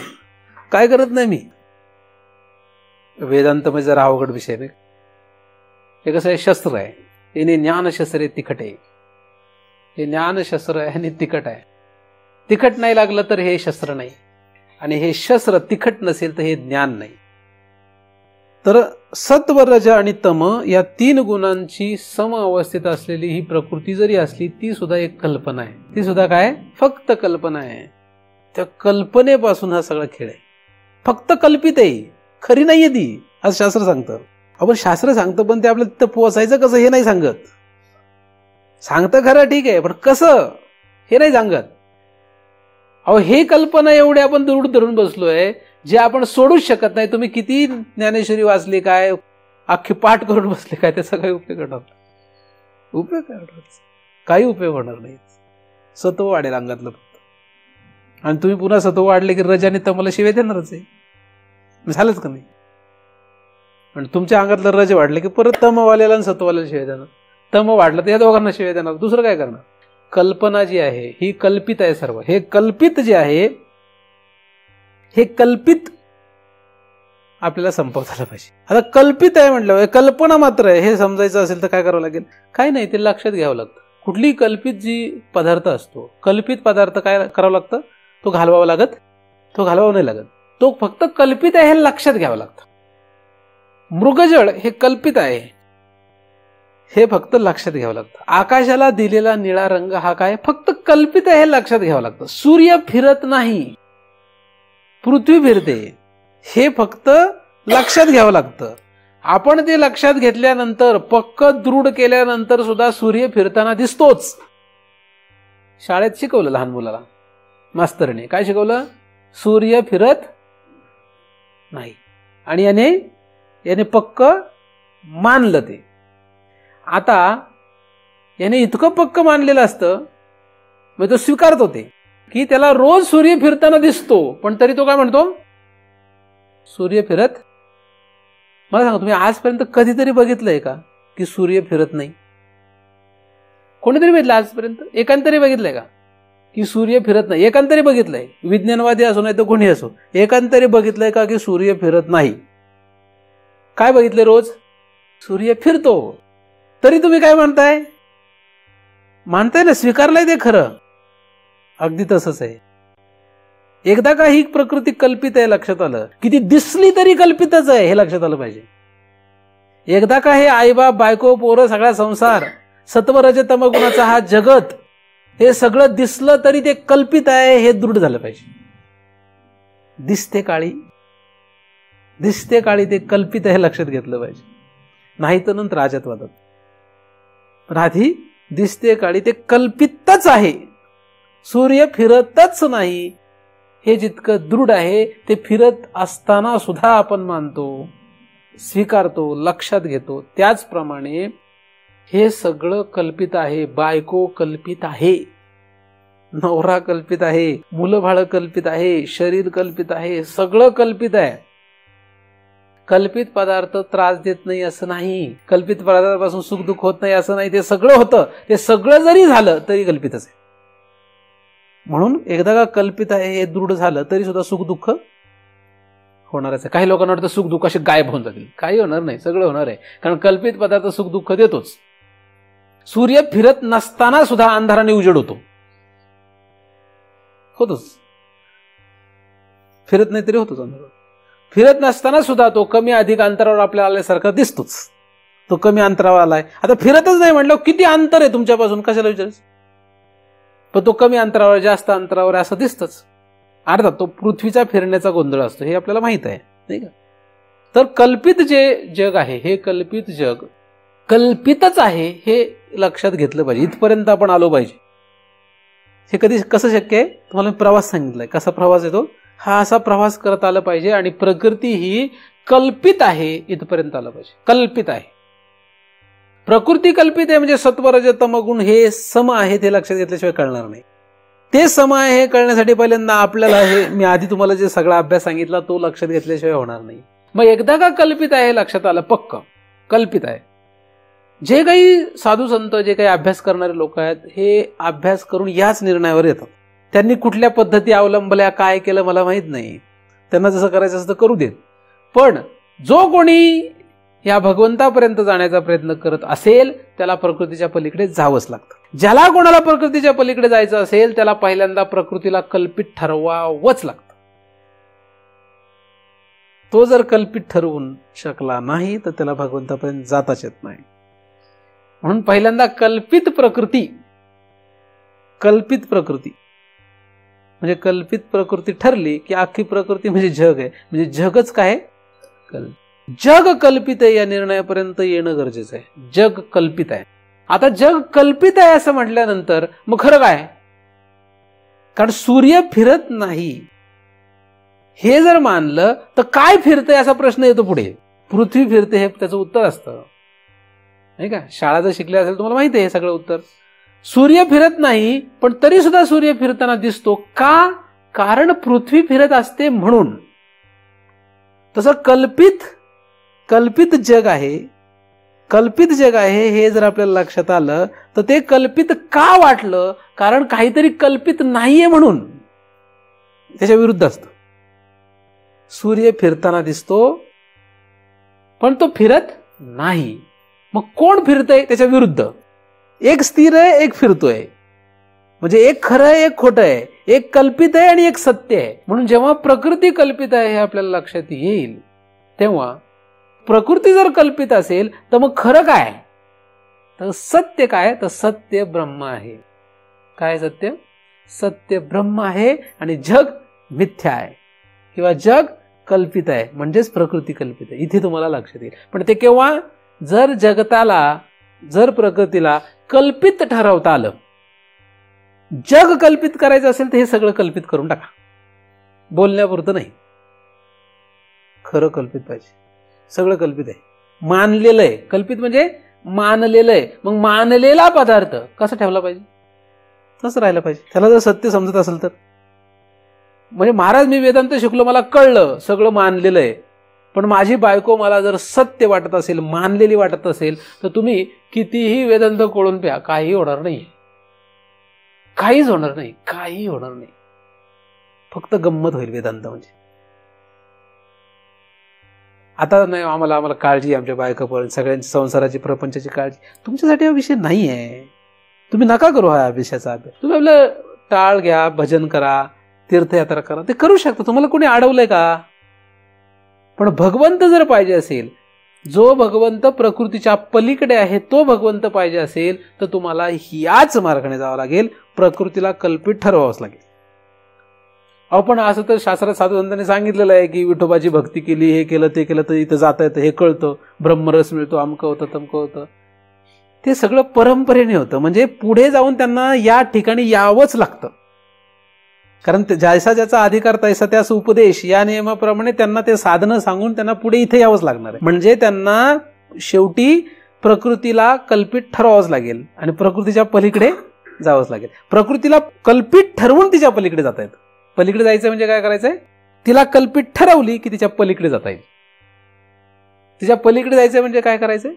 काय करत नाही मी. वेदांत म्हणजे जरा अवघड विषय नाही. हे कसं आहे, शस्त्र आहे. हे ज्ञानशस्त्र आहे, तिखट आहे. हे ज्ञानशस्त्र आहे आणि तिखट आहे. तिखट नाही लागलं तर हे शस्त्र नाही. आणि हे शस्त्र तिखट नसेल तर हे ज्ञान नाही. तर सत्व, रज आणि तम या 3 गुणांची सम अवस्थेत असलेली ही प्रकृती जरी असली ती सुद्धा एक कल्पना आहे. ती सुद्धा काय? फक्त कल्पना आहे. त्या कल्पनेपासून हा सगळा खेळ आहे. फक्त कल्पित आहे, खरी नाहीये ती, असं शास्त्र सांगतं. आपण शास्त्र सांगतं पण ते आपल्याला तिथं पोचायचं कसं हे नाही सांगत. सांगतं खरं ठीक आहे, पण कसं हे नाही सांगत. हे कल्पना एवढे आपण दूर धरून बसलोय जे आपण सोडूच शकत नाही. तुम्ही किती ज्ञानेश्वरी वाचली काय, अख्खी पाठ करून बसले काय, त्याचा काही उपयोग होणार? उपयोग काय होणार? काही उपयोग होणार नाही. सत्व वाढेल अंगातलं फक्त. आणि तुम्ही पुन्हा सत्व वाढले की रज आणि तमला शिवाय देणारच आहे. झालंच का नाही? आणि तुमच्या अंगातलं रज वाढलं की परत तमवाल्याला आणि सत्ववाल्याला शिवाय देणार. तम वाढलं तर या दोघांना शिवाय देणार. दुसरं काय करणार? कल्पना जी आहे ही कल्पित आहे. सर्व हे कल्पित जे आहे हे कल्पित आपल्याला संपवता आलं पाहिजे. आता कल्पित आहे म्हटलं, कल्पना मात्र आहे हे समजायचं असेल तर काय करावं लागेल? काय नाही, ते लक्षात घ्यावं लागतं. कुठली कल्पित जी पदार्थ असतो, कल्पित पदार्थ काय करावं लागतं? तो घालवावा लागत? तो घालवावा नाही लागत. तो फक्त कल्पित आहे हे लक्षात घ्यावं लागतं. मृगजळ हे कल्पित आहे हे फक्त लक्षात घ्यावं लागतं. आकाशाला दिलेला निळा रंग हा काय? फक्त कल्पित आहे हे लक्षात घ्यावं लागतं. सूर्य फिरत नाही, पृथ्वी फिरते हे फक्त लक्षात घ्यावं लागतं. आपण ते लक्षात घेतल्यानंतर, पक्क दृढ केल्यानंतर सुद्धा सूर्य फिरताना दिसतोच. शाळेत शिकवलं लहान मुलाला, मास्तरने काय शिकवलं? सूर्य फिरत नाही. आणि याने पक्क मानलं ते. आता याने इतकं पक्क मानलेलं असतं मग तो स्वीकारत होते की त्याला रोज सूर्य फिरताना दिसतो, पण तरी तो काय म्हणतो? सूर्य फिरत. मला सांगा, तुम्ही आजपर्यंत कधीतरी बघितलंय का की सूर्य फिरत नाही? कोणीतरी बघितलं आजपर्यंत? एकांतरी बघितलंय का की सूर्य फिरत नाही? एकांतरी बघितलंय? विज्ञानवादी असो नाही तर कोणी असो, एकांतरी बघितलंय का की सूर्य फिरत नाही? काय बघितलंय? रोज सूर्य फिरतो. तरी तुम्ही काय म्हणताय? मानताय ना, स्वीकारलंय ते खरं. अगदी तसंच आहे. एकदा का ही प्रकृती कल्पित आहे लक्षात आलं की ती दिसली तरी कल्पितच आहे हे लक्षात आलं पाहिजे. एकदा का हे आईबाप, बायको, पोरं, सगळा संसार, सत्व, रज, तम गुणाचा हा जगत हे सगळं दिसलं तरी ते कल्पित आहे हे दृढ झालं पाहिजे. दिसते काळी ते कल्पित आहे लक्षात घेतलं पाहिजे. नाही तर नंतर राजत्वादात. पण आधी दिसते काळी ते कल्पितच आहे. सूर्य फिरतच नाही हे जितकं दृढ आहे ते फिरत असताना सुद्धा आपण मानतो, स्वीकारतो, लक्षात घेतो. त्याचप्रमाणे हे सगळं कल्पित आहे. बायको कल्पित आहे, नवरा कल्पित आहे, मुलं बाळ कल्पित आहे, शरीर कल्पित आहे, सगळं कल्पित आहे. कल्पित पदार्थ त्रास देत नाही असं नाही, कल्पित पदार्थापासून सुख दुःख होत नाही असं नाही. ते सगळं होतं. ते सगळं जरी झालं तरी कल्पितच आहे. म्हणून एकदा का कल्पित आहे हे दृढ झालं तरी सुद्धा सुख दुःख होणारच आहे. काही लोकांना वाटतं सुख दुःख असे गायब होऊन जातील. काही होणार नाही, सगळं होणार आहे. कारण कल्पित पदार्थ सुख दुःख देतोच. सूर्य फिरत नसताना सुद्धा अंधाराने उजेड होतोच. फिरत नाही तरी होतोच अंधार. फिरत नसताना सुद्धा तो कमी अधिक अंतरावर आपल्याला आल्यासारखा दिसतोच. तो कमी अंतरावर आलाय. आता फिरतच नाही म्हटलं किती अंतर आहे तुमच्यापासून, कशाला विचारायचं? पण तो कमी अंतरावर, जास्त अंतरावर असं दिसतच. अर्थात तो पृथ्वीचा फिरण्याचा गोंधळ असतो हे आपल्याला माहित आहे, नाही का? तर कल्पित जे जग आहे हे कल्पित जग कल्पितच आहे हे लक्षात घेतलं पाहिजे. इथपर्यंत आपण आलो पाहिजे. हे कसं शक्य आहे? तुम्हाला मी प्रवास सांगितलाय. कसा प्रवास येतो? हा असा प्रवास करत आला पाहिजे. आणि प्रकृती ही कल्पित आहे इथपर्यंत आलं पाहिजे. कल्पित आहे, प्रकृती कल्पित आहे. म्हणजे सत्व, रज, तम गुण हे सम आहे ते लक्षात घेतल्याशिवाय कळणार नाही. ते सम आहे हे कळण्यासाठी पहिल्यांदा आपल्याला हे मी आधी तुम्हाला जे सगळा अभ्यास सांगितला तो लक्षात घेतल्याशिवाय होणार नाही. मग एकदा का कल्पित आहे लक्षात आलं, पक्क कल्पित आहे. जे काही साधू संत, जे काही अभ्यास करणारे लोक आहेत हे अभ्यास करून याच निर्णयावर येतात. त्यांनी कुठल्या पद्धती अवलंबल्या, काय केलं मला माहित नाही. त्यांना जसं करायचं असतं करू देत. पण जो कोणी या भगवंतापर्यंत जाण्याचा प्रयत्न करत असेल त्याला प्रकृतीच्या पलीकडे जावंच लागतं. ज्याला कोणाला प्रकृतीच्या पलीकडे जायचं असेल त्याला पहिल्यांदा प्रकृतीला कल्पित ठरवावंच लागतं. तो जर कल्पित ठरवून शकला नाही तर त्याला भगवंतापर्यंत जाताच येत नाही. म्हणून पहिल्यांदा कल्पित प्रकृती म्हणजे कल्पित प्रकृती ठरली की अख्खी प्रकृती म्हणजे जग आहे. म्हणजे जगच काय जग कल्पित आहे या निर्णयापर्यंत येणं गरजेचं आहे. जग कल्पित आहे. आता जग कल्पित आहे असं म्हटल्यानंतर मग खरं काय? कारण सूर्य फिरत नाही हे जर मानलं तर काय फिरतंय असा प्रश्न येतो पुढे. पृथ्वी फिरते हे त्याचं उत्तर असतं नाही का. शाळा जर शिकले असेल तुम्हाला माहिती आहे हे सगळं उत्तर. सूर्य फिरत नाही पण तरी सुद्धा सूर्य फिरताना दिसतो का? कारण पृथ्वी फिरत असते म्हणून. तसं कल्पित जग आहे हे जर आपल्याला लक्षात आलं तर ते कल्पित का वाटलं? कारण काहीतरी कल्पित नाहीये म्हणून. त्याच्या विरुद्ध असतं. सूर्य फिरताना दिसतो पण तो फिरत नाही. मग कोण फिरतंय? त्याच्या विरुद्ध. एक स्थिर आहे, एक फिरतोय. म्हणजे एक खरं आहे, एक खोटं आहे, एक कल्पित आहे आणि एक सत्य आहे. म्हणून जेव्हा प्रकृती कल्पित आहे हे आपल्याला लक्षात येईल तेव्हा प्रकृती जर कल्पित असेल तर मग खरं काय? तर सत्य काय? तर सत्य ब्रह्म आहे. काय सत्य? सत्य ब्रह्म आहे आणि जग मिथ्या आहे किंवा जग कल्पित आहे म्हणजेच प्रकृती कल्पित आहे. इथे तुम्हाला लक्षात येईल. पण ते केव्हा? जर प्रकृतीला कल्पित ठरवता आलं. जग कल्पित करायचं असेल तर हे सगळं कल्पित करून टाका. बोलण्यापुरतं नाही. खरं कल्पित पाहिजे. सगळं कल्पित आहे. मानलेलं आहे. कल्पित म्हणजे मानलेलं आहे. मग मानलेला पदार्थ कसा ठेवला पाहिजे? तसं राहायला पाहिजे. त्याला जर सत्य समजत असेल तर. म्हणजे महाराज मी वेदांत शिकलो, मला कळलं, सगळं मानलेलं आहे, पण माझी बायको मला जर सत्य वाटत असेल, मानलेली वाटत असेल तर तुम्ही कितीही वेदांत कोळून प्या, काही होणार नाही. काहीच होणार नाही. काही होणार नाही. फक्त गंमत होईल वेदांत म्हणजे. आता नाही आम्हाला काळजी, आमच्या बायकोपर्यंत सगळ्यांची संसाराची प्रपंचाची काळजी. तुमच्यासाठी हा विषय नाही आहे. तुम्ही नका करू हा विषयाचा अभ्यास. तुम्ही आपलं टाळ घ्या, भजन करा, तीर्थयात्रा करा, ते करू शकता. तुम्हाला कोणी अडवलंय का? पण भगवंत जर पाहिजे असेल, जो भगवंत प्रकृतीच्या पलीकडे आहे तो भगवंत पाहिजे असेल तर तुम्हाला याच मार्गाने जावं लागेल. प्रकृतीला कल्पित ठरवावंच लागेल. आपण असं तर शास्त्रात साधू संतांनी सांगितलेलं आहे की विठोबाची भक्ती केली, हे केलं ते केलं तर इथं जाता येतं, हे कळतं, ब्रह्मरस मिळतो, अमकं होतं तमकं होतं. ते सगळं परंपरेने होतं. म्हणजे पुढे जाऊन त्यांना या ठिकाणी यावंच लागतं. कारण जैसा ज्याचा अधिकार तैसा त्यास उपदेश या नियमाप्रमाणे त्यांना ते साधनं सांगून त्यांना पुढे इथे यावंच लागणार आहे. म्हणजे त्यांना शेवटी प्रकृतीला कल्पित ठरवावंच लागेल आणि प्रकृतीच्या पलीकडे जावंच लागेल. प्रकृतीला कल्पित ठरवून तिच्या पलीकडे जाता येतं. पलीकडे जायचं म्हणजे काय करायचंय? तिला कल्पित ठरवली की तिच्या पलीकडे जाता येईल. तिच्या पलीकडे जायचं म्हणजे काय करायचंय?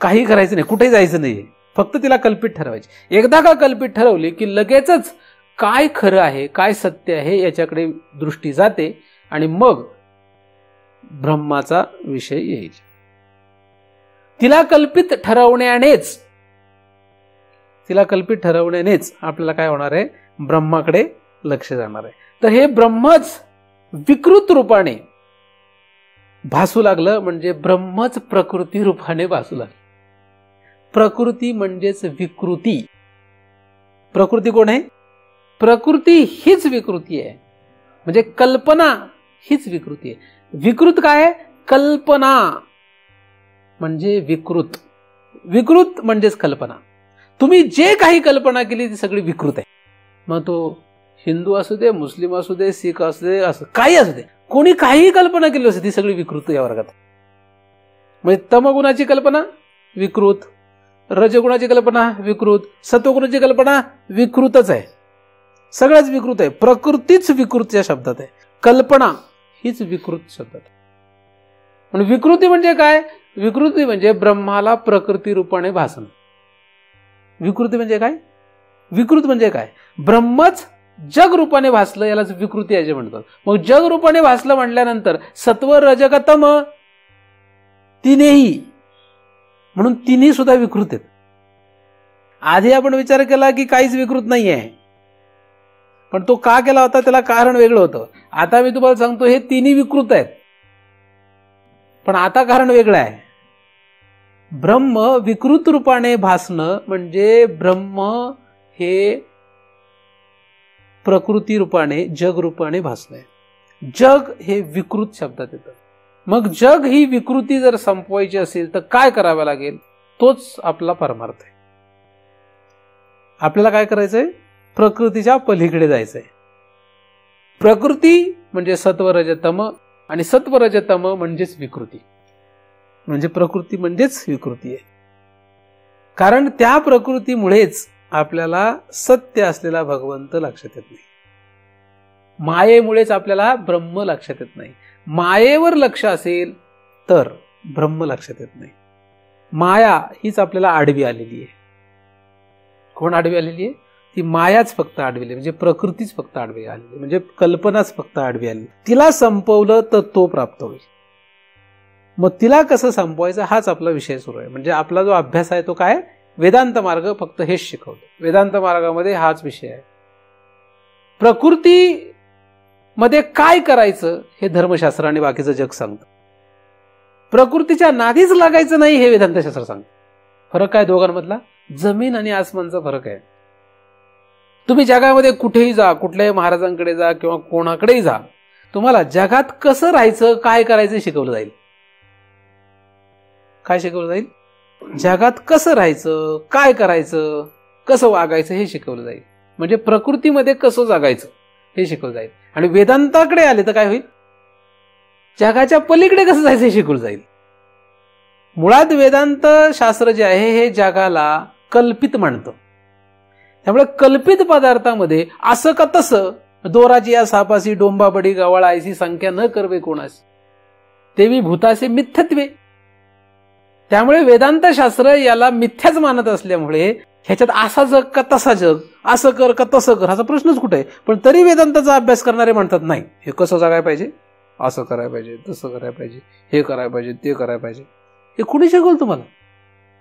काही करायचं नाही, कुठेही जायचं नाही, फक्त तिला कल्पित ठरवायची. एकदा का कल्पित ठरवली की लगेचच काय खरं आहे, काय सत्य आहे याच्याकडे दृष्टी जाते आणि मग ब्रह्माचा विषय येईल. तिला कल्पित ठरवण्यानेच आपल्याला काय होणार आहे? ब्रह्माकडे लक्ष जाणार आहे. तर हे ब्रह्मच विकृत रूपाने भासू लागलं म्हणजे ब्रह्मच प्रकृती रूपाने भासू लागलं. प्रकृती म्हणजेच विकृती. प्रकृती कोण आहे? प्रकृती हीच विकृती आहे. म्हणजे कल्पना हीच विकृती आहे. विकृत काय आहे? कल्पना म्हणजे विकृत. विकृत म्हणजेच कल्पना. तुम्ही जे काही कल्पना केली ती सगळी विकृत आहे. मग तो हिंदू असू दे, मुस्लिम असू दे, सिख असू दे, असं काही असू दे, कोणी काहीही कल्पना केली असते ती सगळी विकृत या वर्गात. म्हणजे तमगुणाची कल्पना विकृत, रजगुणाची कल्पना विकृत, सत्वगुणाची कल्पना विकृतच आहे. सगळंच विकृत आहे. प्रकृतीच विकृत या शब्दात आहे. कल्पना हीच विकृत शब्दात आहे. म्हणून विकृती म्हणजे काय? विकृती म्हणजे ब्रह्माला प्रकृती रूपाने भासणं. विकृती म्हणजे काय? विकृत म्हणजे काय? ब्रह्मच जग रूपाने भासलं यालाच विकृती असे म्हणतात. मग जग रूपाने भासलं म्हटल्यानंतर सत्व रजक तम तिन्ही, म्हणून तिन्ही सुद्धा विकृत आहेत. आधी आपण विचार केला की काहीच विकृत नाही आहे, पण तो का केला होता त्याला कारण वेगळं होतं. आता मी तुम्हाला सांगतो हे तिन्ही विकृत आहेत, पण आता कारण वेगळं आहे. ब्रह्म विकृत रूपाने भासणं म्हणजे ब्रह्म हे प्रकृती रूपाने जग रूपाने भासणं आहे. जग हे विकृत शब्दात येतं. मग जग ही विकृती जर संपवायची असेल तर काय करावं लागेल? तोच आपला परमार्थ आहे. आपल्याला काय करायचंय? प्रकृतीच्या पलीकडे जायचंय. प्रकृती म्हणजे सत्वरजतम आणि सत्वरजतम म्हणजेच विकृती, म्हणजे प्रकृती म्हणजेच विकृती आहे. कारण त्या प्रकृतीमुळेच आपल्याला सत्य असलेला भगवंत लक्षात येत नाही. मायेमुळेच आपल्याला ब्रह्म लक्षात येत नाही. मायेवर लक्ष असेल तर ब्रह्म लक्षात येत नाही. माया हीच आपल्याला आडवी आलेली आहे. कोण आडवी आलेली आहे? ती मायाच फक्त आडवी आली, म्हणजे प्रकृतीच फक्त आडवी आलेली, म्हणजे कल्पनाच फक्त आडवी आली. तिला संपवलं तर तो प्राप्त होईल. मग तिला कसं संपवायचं हाच आपला विषय सुरू आहे. म्हणजे आपला जो अभ्यास आहे तो काय? वेदांत मार्ग फक्त हेच शिकवतो. वेदांत मार्गामध्ये हाच विषय आहे. प्रकृती मध्ये काय करायचं हे धर्मशास्त्र आणि बाकीचं जग सांगतं. प्रकृतीच्या नादीच लागायचं नाही हे वेदांतशास्त्र सांगतं. फरक काय दोघांमधला? जमीन आणि आसमानचा फरक आहे. तुम्ही जगामध्ये कुठेही जा, कुठल्याही महाराजांकडे जा किंवा कोणाकडेही जा, तुम्हाला जगात कसं राहायचं, काय करायचं शिकवलं जाईल. काय शिकवलं जाईल? जगात कसं राहायचं, काय करायचं, कसं वागायचं हे शिकवलं जाईल. म्हणजे प्रकृतीमध्ये कसं जगायचं हे शिकवलं जाईल. आणि वेदांताकडे आले तर काय होईल? जगाच्या पलीकडे कसं जायचं हे शिकवलं जाईल. मुळात वेदांत शास्त्र जे आहे हे जगाला कल्पित मानतं. त्यामुळे कल्पित पदार्थामध्ये असं का तसं, दोराची या सापासी डोंबा बडी गवाळा ऐसी संख्या न करवे कोणास, तेवी भूतासे मिथ्यत्वे. त्यामुळे वेदांत शास्त्र याला मिथ्याच मानत असल्यामुळे ह्याच्यात असा जग का तसा जग, असं कर का तसं कर असा प्रश्नच कुठे आहे. पण तरी वेदांताचा अभ्यास करणारे म्हणतात नाही, हे कसं जगायला पाहिजे, असं करायला पाहिजे, तसं करायला पाहिजे, हे करायला पाहिजे, ते करायला पाहिजे. हे कुणी शिकवलं तुम्हाला?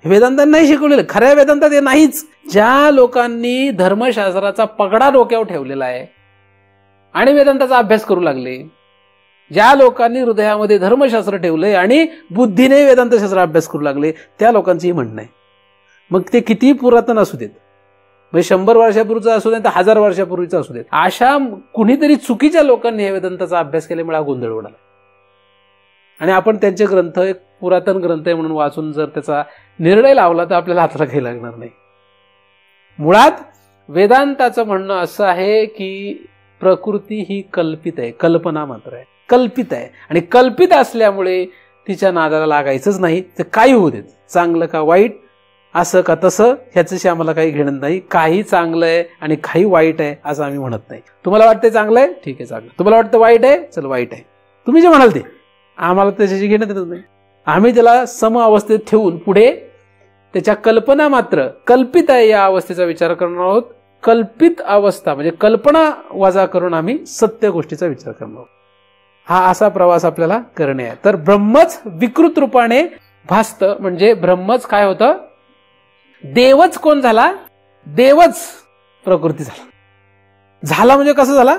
हे वेदांतांनी नाही शिकवलेलं. खऱ्या वेदांतात हे नाहीच. ज्या लोकांनी धर्मशास्त्राचा पगडा डोक्यावर ठेवलेला आहे आणि वेदांताचा अभ्यास करू लागले, ज्या लोकांनी हृदयामध्ये धर्मशास्त्र ठेवलंय आणि बुद्धीने वेदांतशास्त्र अभ्यास करू लागले, त्या लोकांचंही म्हणणं आहे. मग ते कितीही पुरातन असू देत, म्हणजे 100 वर्षापूर्वीचा असू देत, 1000 वर्षापूर्वीचा असू देत, अशा कुणीतरी चुकीच्या लोकांनी हे वेदांताचा अभ्यास केल्यामुळे हा गोंधळ उडाला. आणि आपण त्यांचे ग्रंथ एक पुरातन ग्रंथ आहे म्हणून वाचून जर त्याचा निर्णय लावला तर आपल्याला हाताला काही लागणार नाही. मुळात वेदांताचं म्हणणं असं आहे की प्रकृती ही कल्पित आहे, कल्पना मात्र आहे, कल्पित आहे. आणि कल्पित असल्यामुळे तिच्या नादाला लागायचंच नाही. ते काही होऊ देत, चांगलं का वाईट, असं का तसं, ह्याच्याशी आम्हाला काही घेणं नाही. काही चांगलं आहे आणि काही वाईट आहे असं आम्ही म्हणत नाही. तुम्हाला वाटतं चांगलं आहे, ठीक आहे चांगलं. तुम्हाला वाटतं वाईट आहे, चल वाईट आहे. तुम्ही जे म्हणाल ते, आम्हाला त्याच्याशी घेणं देत नाही. आम्ही त्याला सम अवस्थेत ठेवून पुढे त्याच्या कल्पना मात्र कल्पित आहे या अवस्थेचा विचार करणार आहोत. कल्पित अवस्था म्हणजे कल्पना वजा करून आम्ही सत्य गोष्टीचा विचार करणार आहोत. हा असा प्रवास आपल्याला करणे आहे. तर ब्रह्मच विकृत रूपाने भासतं. म्हणजे ब्रह्मच काय होतं? देवच कोण झाला? देवच प्रकृती झाला. झाला म्हणजे कसं झाला?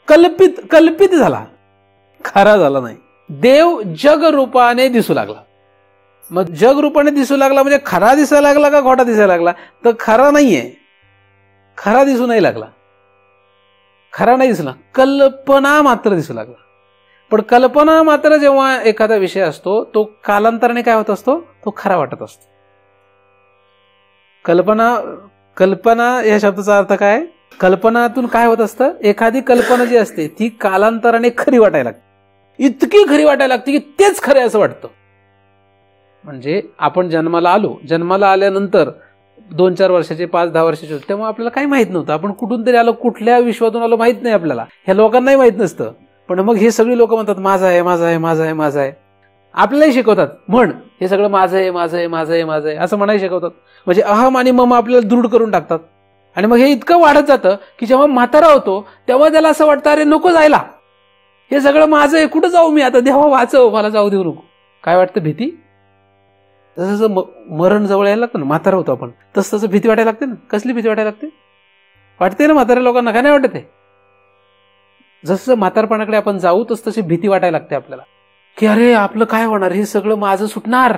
कल्पित, कल्पित झाला, खरा झाला नाही. देव जग रूपाने दिसू लागला. मग जग रूपाने दिसू लागला म्हणजे खरा दिसायला लागला का खोटा दिसायला लागला? तर खरा नाहीये, खरा दिसू नाही लागला, खरा नाही दिसला, कल्पना मात्र दिसू लागला. पण कल्पना मात्र जेव्हा एखादा विषय असतो तो कालांतराने काय होत असतो? तो खरा वाटत असतो. कल्पना, कल्पना या शब्दाचा अर्थ काय? कल्पनातून काय होत असतं? एखादी कल्पना जी असते ती कालांतराने खरी वाटायला लागते. इतकी खरी वाटायला लागते की तेच खरे असं वाटतं. म्हणजे आपण जन्माला आलो, जन्माला आल्यानंतर 2-4 वर्षाचे, 5-10 वर्षाचे होते, तेव्हा आपल्याला काही माहित नव्हतं. आपण कुठून तरी आलो, कुठल्या विश्वातून आलो माहित नाही आपल्याला. ह्या लोकांनाही माहित नसतं. पण मग हे सगळी लोक म्हणतात माझं आहे, माझं आहे, माझं आहे, माझं आहे. आपल्यालाही शिकवतात म्हण हे सगळं माझं आहे, माझं आहे, माझं आहे, माझं आहे असं म्हणायला शिकवतात. म्हणजे अहम आणि मम आपल्याला दृढ करून टाकतात. आणि मग हे इतकं वाढत जातं की जेव्हा म्हातारा होतो तेव्हा त्याला असं वाटतं अरे नको जायला, हे सगळं माझं आहे, कुठं जाऊ मी आता, देवा वाचव, मला जाऊ देऊ नको. काय वाटतं? भीती. तसं मरण जवळ यायला लागतं ना, म्हातारा होतो आपण, तसं भीती वाटायला लागते ना. कसली भीती वाटायला लागते? वाटते ना म्हाताऱ्या लोकांना, काय नाही वाटत आहे? जसं म्हातारपणाकडे आपण जाऊ तशी भीती वाटायला लागते आपल्याला, की अरे आपलं काय होणार, हे सगळं माझं सुटणार.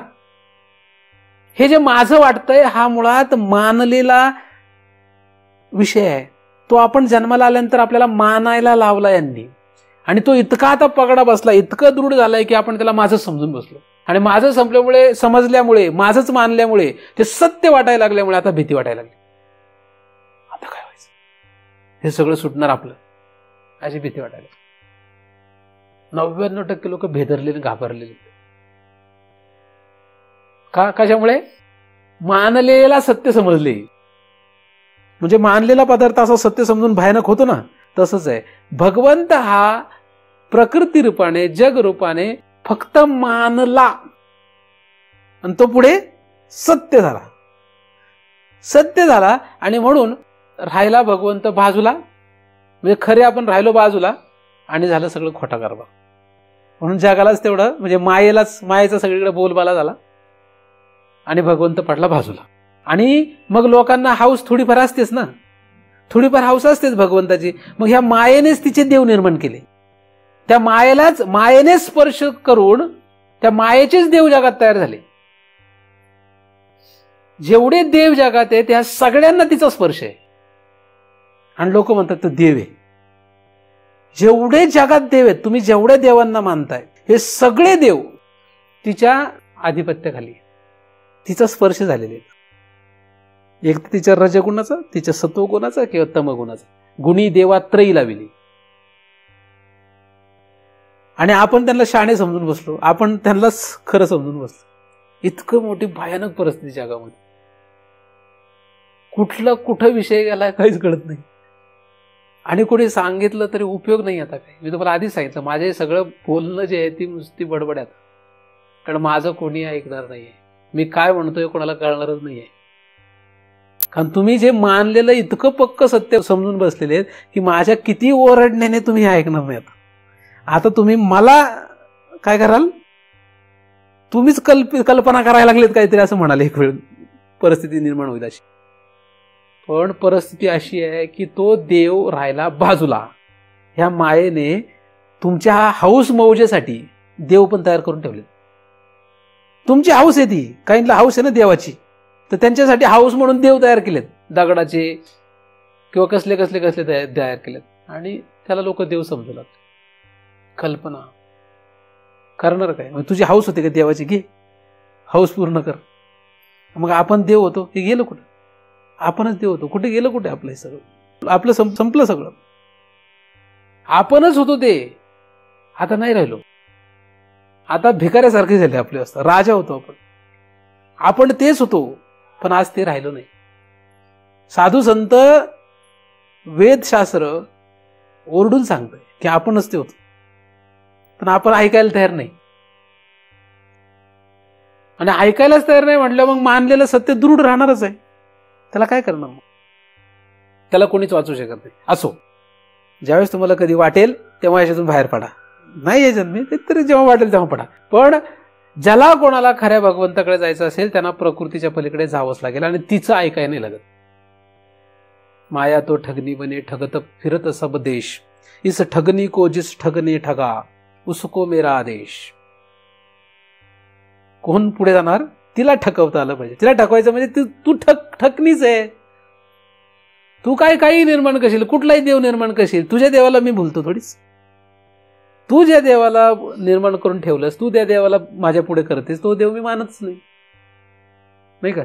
हे जे माझं वाटतंय हा मुळात मानलेला विषय आहे. तो आपण जन्माला आल्यानंतर आपल्याला मानायला लावला यांनी, आणि तो इतका आता पगडा बसला, इतकं दृढ झालंय की आपण त्याला माझं समजून बसलो. आणि माझं संपल्यामुळे, समजल्यामुळे, माझंच मानल्यामुळे, ते सत्य वाटायला लागल्यामुळे आता भीती वाटायला लागली. आता काय व्हायचं, हे सगळं सुटणार आपलं, अशी भीती वाटायला. 99% लोक भेदरलेले, घाबरलेले. का? कशामुळे? मानलेला सत्य समजले. म्हणजे मानलेला पदार्थ असा सत्य समजून भयानक होतो ना, तसंच आहे. भगवंत हा प्रकृती रूपाने, जग रूपाने फक्त मानला, आणि तो पुढे सत्य झाला. सत्य झाला, आणि म्हणून राहिला भगवंत बाजूला. म्हणजे खरे आपण राहिलो बाजूला, आणि झालं सगळं खोटा कारभार. म्हणून जगालाच तेवढं, म्हणजे मायेचा सगळीकडे बोलबाला झाला, आणि भगवंत पडला बाजूला. आणि मग लोकांना हाऊस थोडीफार असतेच ना, थोडीफार हाऊस असतेच भगवंताची. मग ह्या मायेनेच तिचे देव निर्माण केले. त्या मायेने स्पर्श करून त्या मायेचेच देव जगात तयार झाले. जेवढे देव जगात आहे त्या सगळ्यांना तिचा स्पर्श आहे, आणि लोक म्हणतात तो देव आहे. जेवढे जगात देव आहेत, तुम्ही जेवढ्या देवांना मानताय, हे सगळे देव तिच्या आधिपत्याखाली, तिचा स्पर्श झालेले. एक तर तिच्या रजगुणाचा, तिच्या सत्वगुणाचा किंवा तमगुणाचा, गुणी देवात्रयी लाविली. आणि आपण त्यांना शाणे समजून बसलो, आपण त्यांनाच खरं समजून बसलो. इतकं मोठी भयानक परिस्थिती जगामध्ये. कुठं विषय गेला काहीच कळत नाही, आणि कोणी सांगितलं तरी उपयोग नाही. आता काय, मी तुम्हाला आधीच सांगितलं, माझे सगळं बोलणं जे आहे ती नुसती बडबड आहे, कारण माझं कोणी ऐकणार नाहीये. मी काय म्हणतोय कोणाला कळणारच नाहीये, कारण तुम्ही जे मानलेलं इतकं पक्क सत्य समजून बसलेले आहेत की माझ्या किती ओरडण्याने तुम्ही ऐकणार नाही. आता तुम्ही मला काय कराल, तुम्हीच कल्पना करायला लागलेत काहीतरी असं म्हणाले. एक वेळ परिस्थिती निर्माण होईल अशी. पण परिस्थिती अशी आहे की तो देव राहिला बाजूला. ह्या मायेने तुमच्या हाऊस मौजेसाठी देव पण तयार करून ठेवले. तुमची हाऊस आहे ती, काहींना हाऊस आहे ना देवाची, तर त्यांच्यासाठी हाऊस म्हणून देव तयार केलेत, दगडाचे किंवा कसले तयार केलेत, आणि त्याला लोक देव समजू लागले. कल्पना करणार काय? मग तुझी हाऊस होती का देवाची? घे हाऊस पूर्ण कर. मग आपण देव होतो, हे गेलं कुठं? आपणच देव होतो, कुठे गेलं? कुठे आपलं हे सगळं? आपलं संपलं सगळं. आपणच होतो ते, आता नाही राहिलो. आता भिकाऱ्यासारखे झाले आपली अवस्था. राजा होतो आपण तेच होतो, पण आज ते राहिलो नाही. साधू संत वेदशास्त्र ओरडून सांगतोय की आपणच ते होतो, पण आपण ऐकायला तयार नाही. आणि ऐकायलाच तयार नाही म्हटलं मग मानलेलं सत्य दृढ राहणारच आहे. त्याला काय करणार? त्याला कोणीच वाचू शकत नाही. असो, ज्यावेळेस तुम्हाला कधी वाटेल तेव्हा याच्यातून बाहेर पडा. नाही याच्यात मी तरी जेव्हा वाटेल तेव्हा पडा. पण ज्याला कोणाला खऱ्या भगवंताकडे जायचं असेल त्यांना प्रकृतीच्या पलीकडे जावंच लागेल, आणि तिचं ऐकाय नाही लागत. माया तो ठगनी बने ठगत फिरत सब देश, इस ठगनी को जिस ठगने ठगा उसको मेरा आदेश. कोण पुढे जाणार? तिला ठकवता आलं पाहिजे. तिला ठकवायचं म्हणजे तू ठकनीच आहे. तू काही निर्माण करशील, कुठलाही देव निर्माण करशील, तुझ्या देवाला मी भुलतो थोडीच. तू ज्या देवाला निर्माण करून ठेवलंस, तू त्या देवाला माझ्या पुढे करतेस, तो देव मी मानतच नाही का?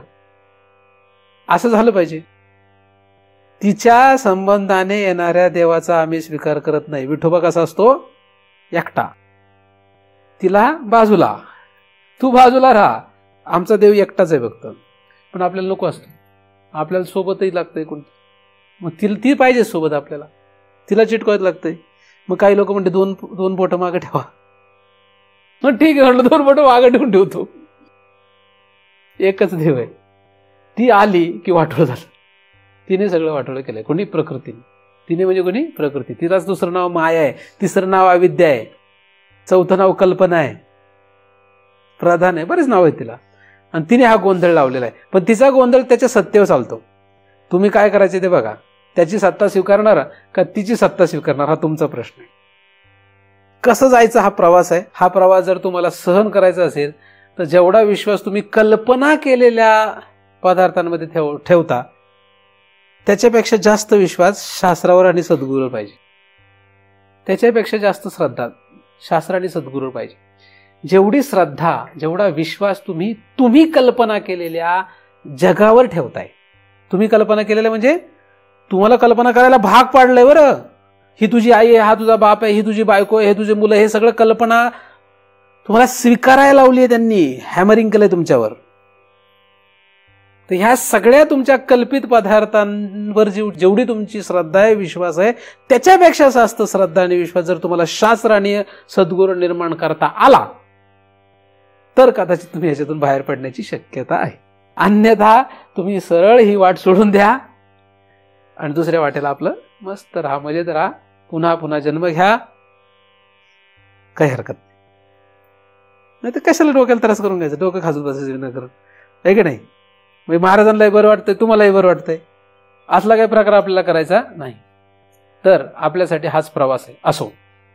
असं झालं पाहिजे. तिच्या संबंधाने येणाऱ्या देवाचा आम्ही स्वीकार करत नाही. विठोबा कसा असतो? एकटा. तिला बाजूला, तू बाजूला राहा, आमचा देव एकटाच आहे फक्त. पण आपल्याला नको असतो, आपल्याला सोबतही लागतंय कोण, मग ती पाहिजे सोबत आपल्याला, तिला चिटकवायला लागतंय. मग काही लोक म्हणते दोन बोटं मागे ठेवा. मग ठीक आहे म्हटलं, 2 बोटं मागे ठेवून ठेवतो. एकच देव आहे. ती आली की वाटोळं झालं. तिने सगळं वाटोळं केलंय. कोणी? प्रकृतीने. तिने म्हणजे कोणी? प्रकृती. तिलाच दुसरं नाव माया आहे, तिसरं नाव अविद्या आहे, चौथं नाव कल्पना आहे, प्रधान आहे, बरेच नाव आहे तिला. आणि तिने हा गोंधळ लावलेला आहे. पण तिचा गोंधळ त्याच्या सत्तेवर चालतो. तुम्ही काय करायचे ते बघा. त्याची सत्ता स्वीकारणारा का तिची सत्ता स्वीकारणार, हा तुमचा प्रश्न आहे. कसं जायचं हा प्रवास आहे. हा प्रवास जर तुम्हाला सहन करायचा असेल तर जेवढा विश्वास तुम्ही कल्पना केलेल्या पदार्थांमध्ये ठेवता त्याच्यापेक्षा जास्त विश्वास शास्त्रावर आणि सद्गुरूवर पाहिजे. त्याच्यापेक्षा जास्त श्रद्धा शास्त्र आणि सद्गुरूवर पाहिजे. जेवढी श्रद्धा, जेवढा विश्वास तुम्ही कल्पना केलेल्या जगावर ठेवताय. तुम्ही कल्पना केलेल्या म्हणजे तुम्हाला कल्पना करायला भाग पाडलंय. बरं, ही तुझी आई आहे, हा तुझा बाप आहे, ही तुझी बायको आहे, हे तुझे मुलं, हे सगळं कल्पना तुम्हाला स्वीकारायला लावली आहे. त्यांनी हॅमरिंग केलंय तुमच्यावर. तर ह्या सगळ्या तुमच्या कल्पित पदार्थांवर जेवढी तुमची श्रद्धा आहे, विश्वास आहे, त्याच्यापेक्षा जास्त श्रद्धा आणि विश्वास जर तुम्हाला शास्त्र आणि सद्गुरू निर्माण करता आला तर कदाचित तुम्ही ह्याच्यातून बाहेर पडण्याची शक्यता आहे. अन्यथा तुम्ही सरळ ही वाट सोडून द्या आणि दुसऱ्या वाटेला आपलं मस्त राहा, मजेत राहा, पुन्हा पुन्हा जन्म घ्या, काही हरकत नाही. तर कशाला डोक्याला त्रास करून घ्यायचं, डोकं खाजून बसायचं विनाकारण, आहे की नाही. म्हणजे महाराजांनाही बरं वाटतंय, तुम्हालाही बरं वाटतंय, असला काही प्रकार आपल्याला करायचा नाही. तर आपल्यासाठी हाच प्रवास आहे. असो,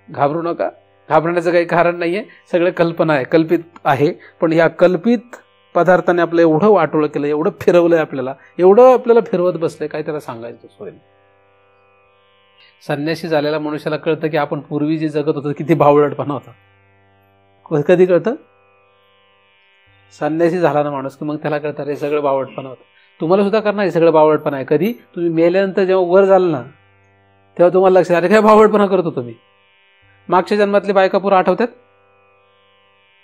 घाबरू नका, घाबरण्याचं काही कारण नाहीये. सगळं कल्पना आहे, कल्पित आहे. पण ह्या कल्पित पदार्थाने आपलं एवढं वाटोळं केलं, एवढं फिरवलंय आपल्याला, एवढं आपल्याला फिरवत बसलंय, काय त्याला सांगायचं सोय. संन्यासी झालेल्या मनुष्याला कळतं की आपण पूर्वी जे जगत होतो किती बावळटपणा होता. कधी कळतं? संन्यासी झाला ना माणूस की मग त्याला कळतं रे सगळं बावळटपणा होतं. तुम्हाला सुद्धा करणार हे सगळं बावळटपणा आहे. कधी तुम्ही मेल्यानंतर जेव्हा वर झालं ना तेव्हा तुम्हाला लक्षात आलं काय बावळटपणा करत होतो मी. मागच्या जन्मातली बायका पुरं आठवतात?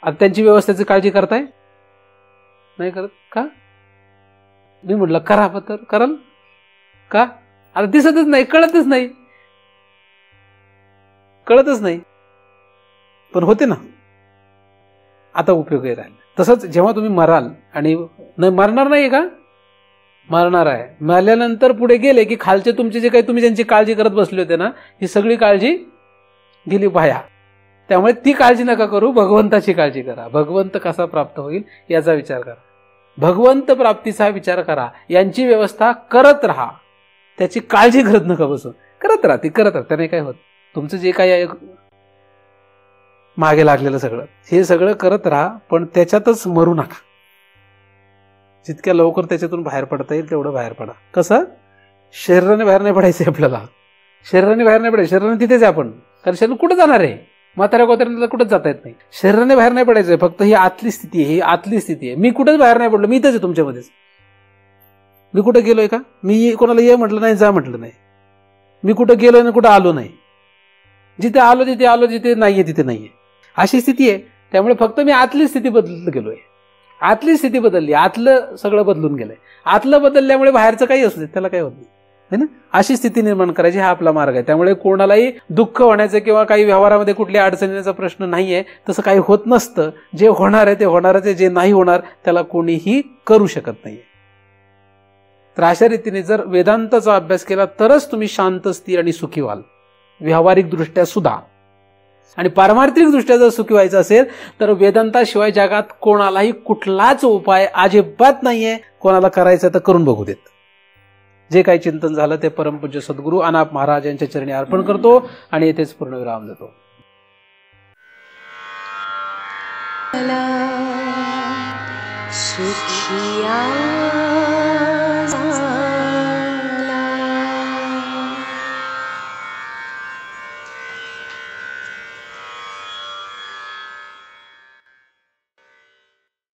आता त्यांची व्यवस्थेची काळजी करताय? नाही करत का? मी म्हटलं करा, तर कराल का? आता दिसतच नाही, कळतच नाही, कळतच नाही, पण होते ना. आता उपयोगी राहील. तसंच जेव्हा तुम्ही मराल आणि मरणार नाही का, मरणार आहे, मरल्यानंतर पुढे गेले की खालचे तुमचे जे काही तुम्ही ज्यांची काळजी करत बसले होते ना, ही सगळी काळजी गेली पाया. त्यामुळे ती काळजी नका करू, भगवंताची काळजी करा. भगवंत कसा प्राप्त होईल याचा विचार करा, भगवंत प्राप्तीचा विचार करा, यांची व्यवस्था करत राहा. त्याची काळजी करत नका बसू, करत राहा, ती करत राहा, त्याने काय होत. तुमचं जे काही मागे लागलेलं सगळं हे सगळं करत राहा, पण त्याच्यातच मरू नका. जितक्या लवकर त्याच्यातून बाहेर पडता येईल तेवढं बाहेर पडा. कसं? शरीराने बाहेर नाही पडायचं आपल्याला, शरीराने बाहेर नाही पडायचं, शरीराने तिथेच आहे आपण. कारण शरीर कुठं जाणार आहे, म्हाताऱ्या कोताऱ्यांना कुठंच जाता येत नाही. शरीराने बाहेर नाही पडायचंय, फक्त ही आतली स्थिती आहे, ही आतली स्थिती आहे. मी कुठंच बाहेर नाही पडलो, मी इथंच आहे तुमच्यामध्येच. मी कुठं गेलोय का? मी कोणाला ये म्हटलं नाही, जा म्हटलं नाही. मी कुठं गेलोय ना कुठं आलो नाही. जिथे आलो तिथे आलो, जिथे नाहीये तिथे नाहीये, अशी स्थिती आहे. त्यामुळे फक्त मी आतली स्थिती बदलत गेलोय, आतली स्थिती बदलली, आतलं सगळं बदलून गेलंय. आतलं बदलल्यामुळे बाहेरचं काही असू दे त्याला काही होत नाही ना. अशी स्थिती निर्माण करायची, हा आपला मार्ग आहे. त्यामुळे कोणालाही दुःख होण्याचं किंवा काही व्यवहारामध्ये कुठल्या अडचणीचा प्रश्न नाहीये. तसं काही होत नसतं. जे होणार आहे ते होणारच आहे, जे नाही होणार त्याला कोणीही करू शकत नाहीये. तर अशा रीतीने जर वेदांताचा अभ्यास केला तरच तुम्ही शांत, स्थिर आणि सुखी व्हाल, व्यावहारिक दृष्ट्या सुद्धा. आणि पारमार्थिक दृष्ट्या जर सुखी व्हायचं असेल तर वेदांताशिवाय जगात कोणालाही कुठलाच उपाय अजिबात नाहीये. कोणाला करायचं तर करून बघू देत. जे काही चिंतन झालं ते परमपूज्य सद्गुरू अनाप महाराज यांच्या चरणी अर्पण करतो आणि येथेच पूर्णविराम देतो. सुखिया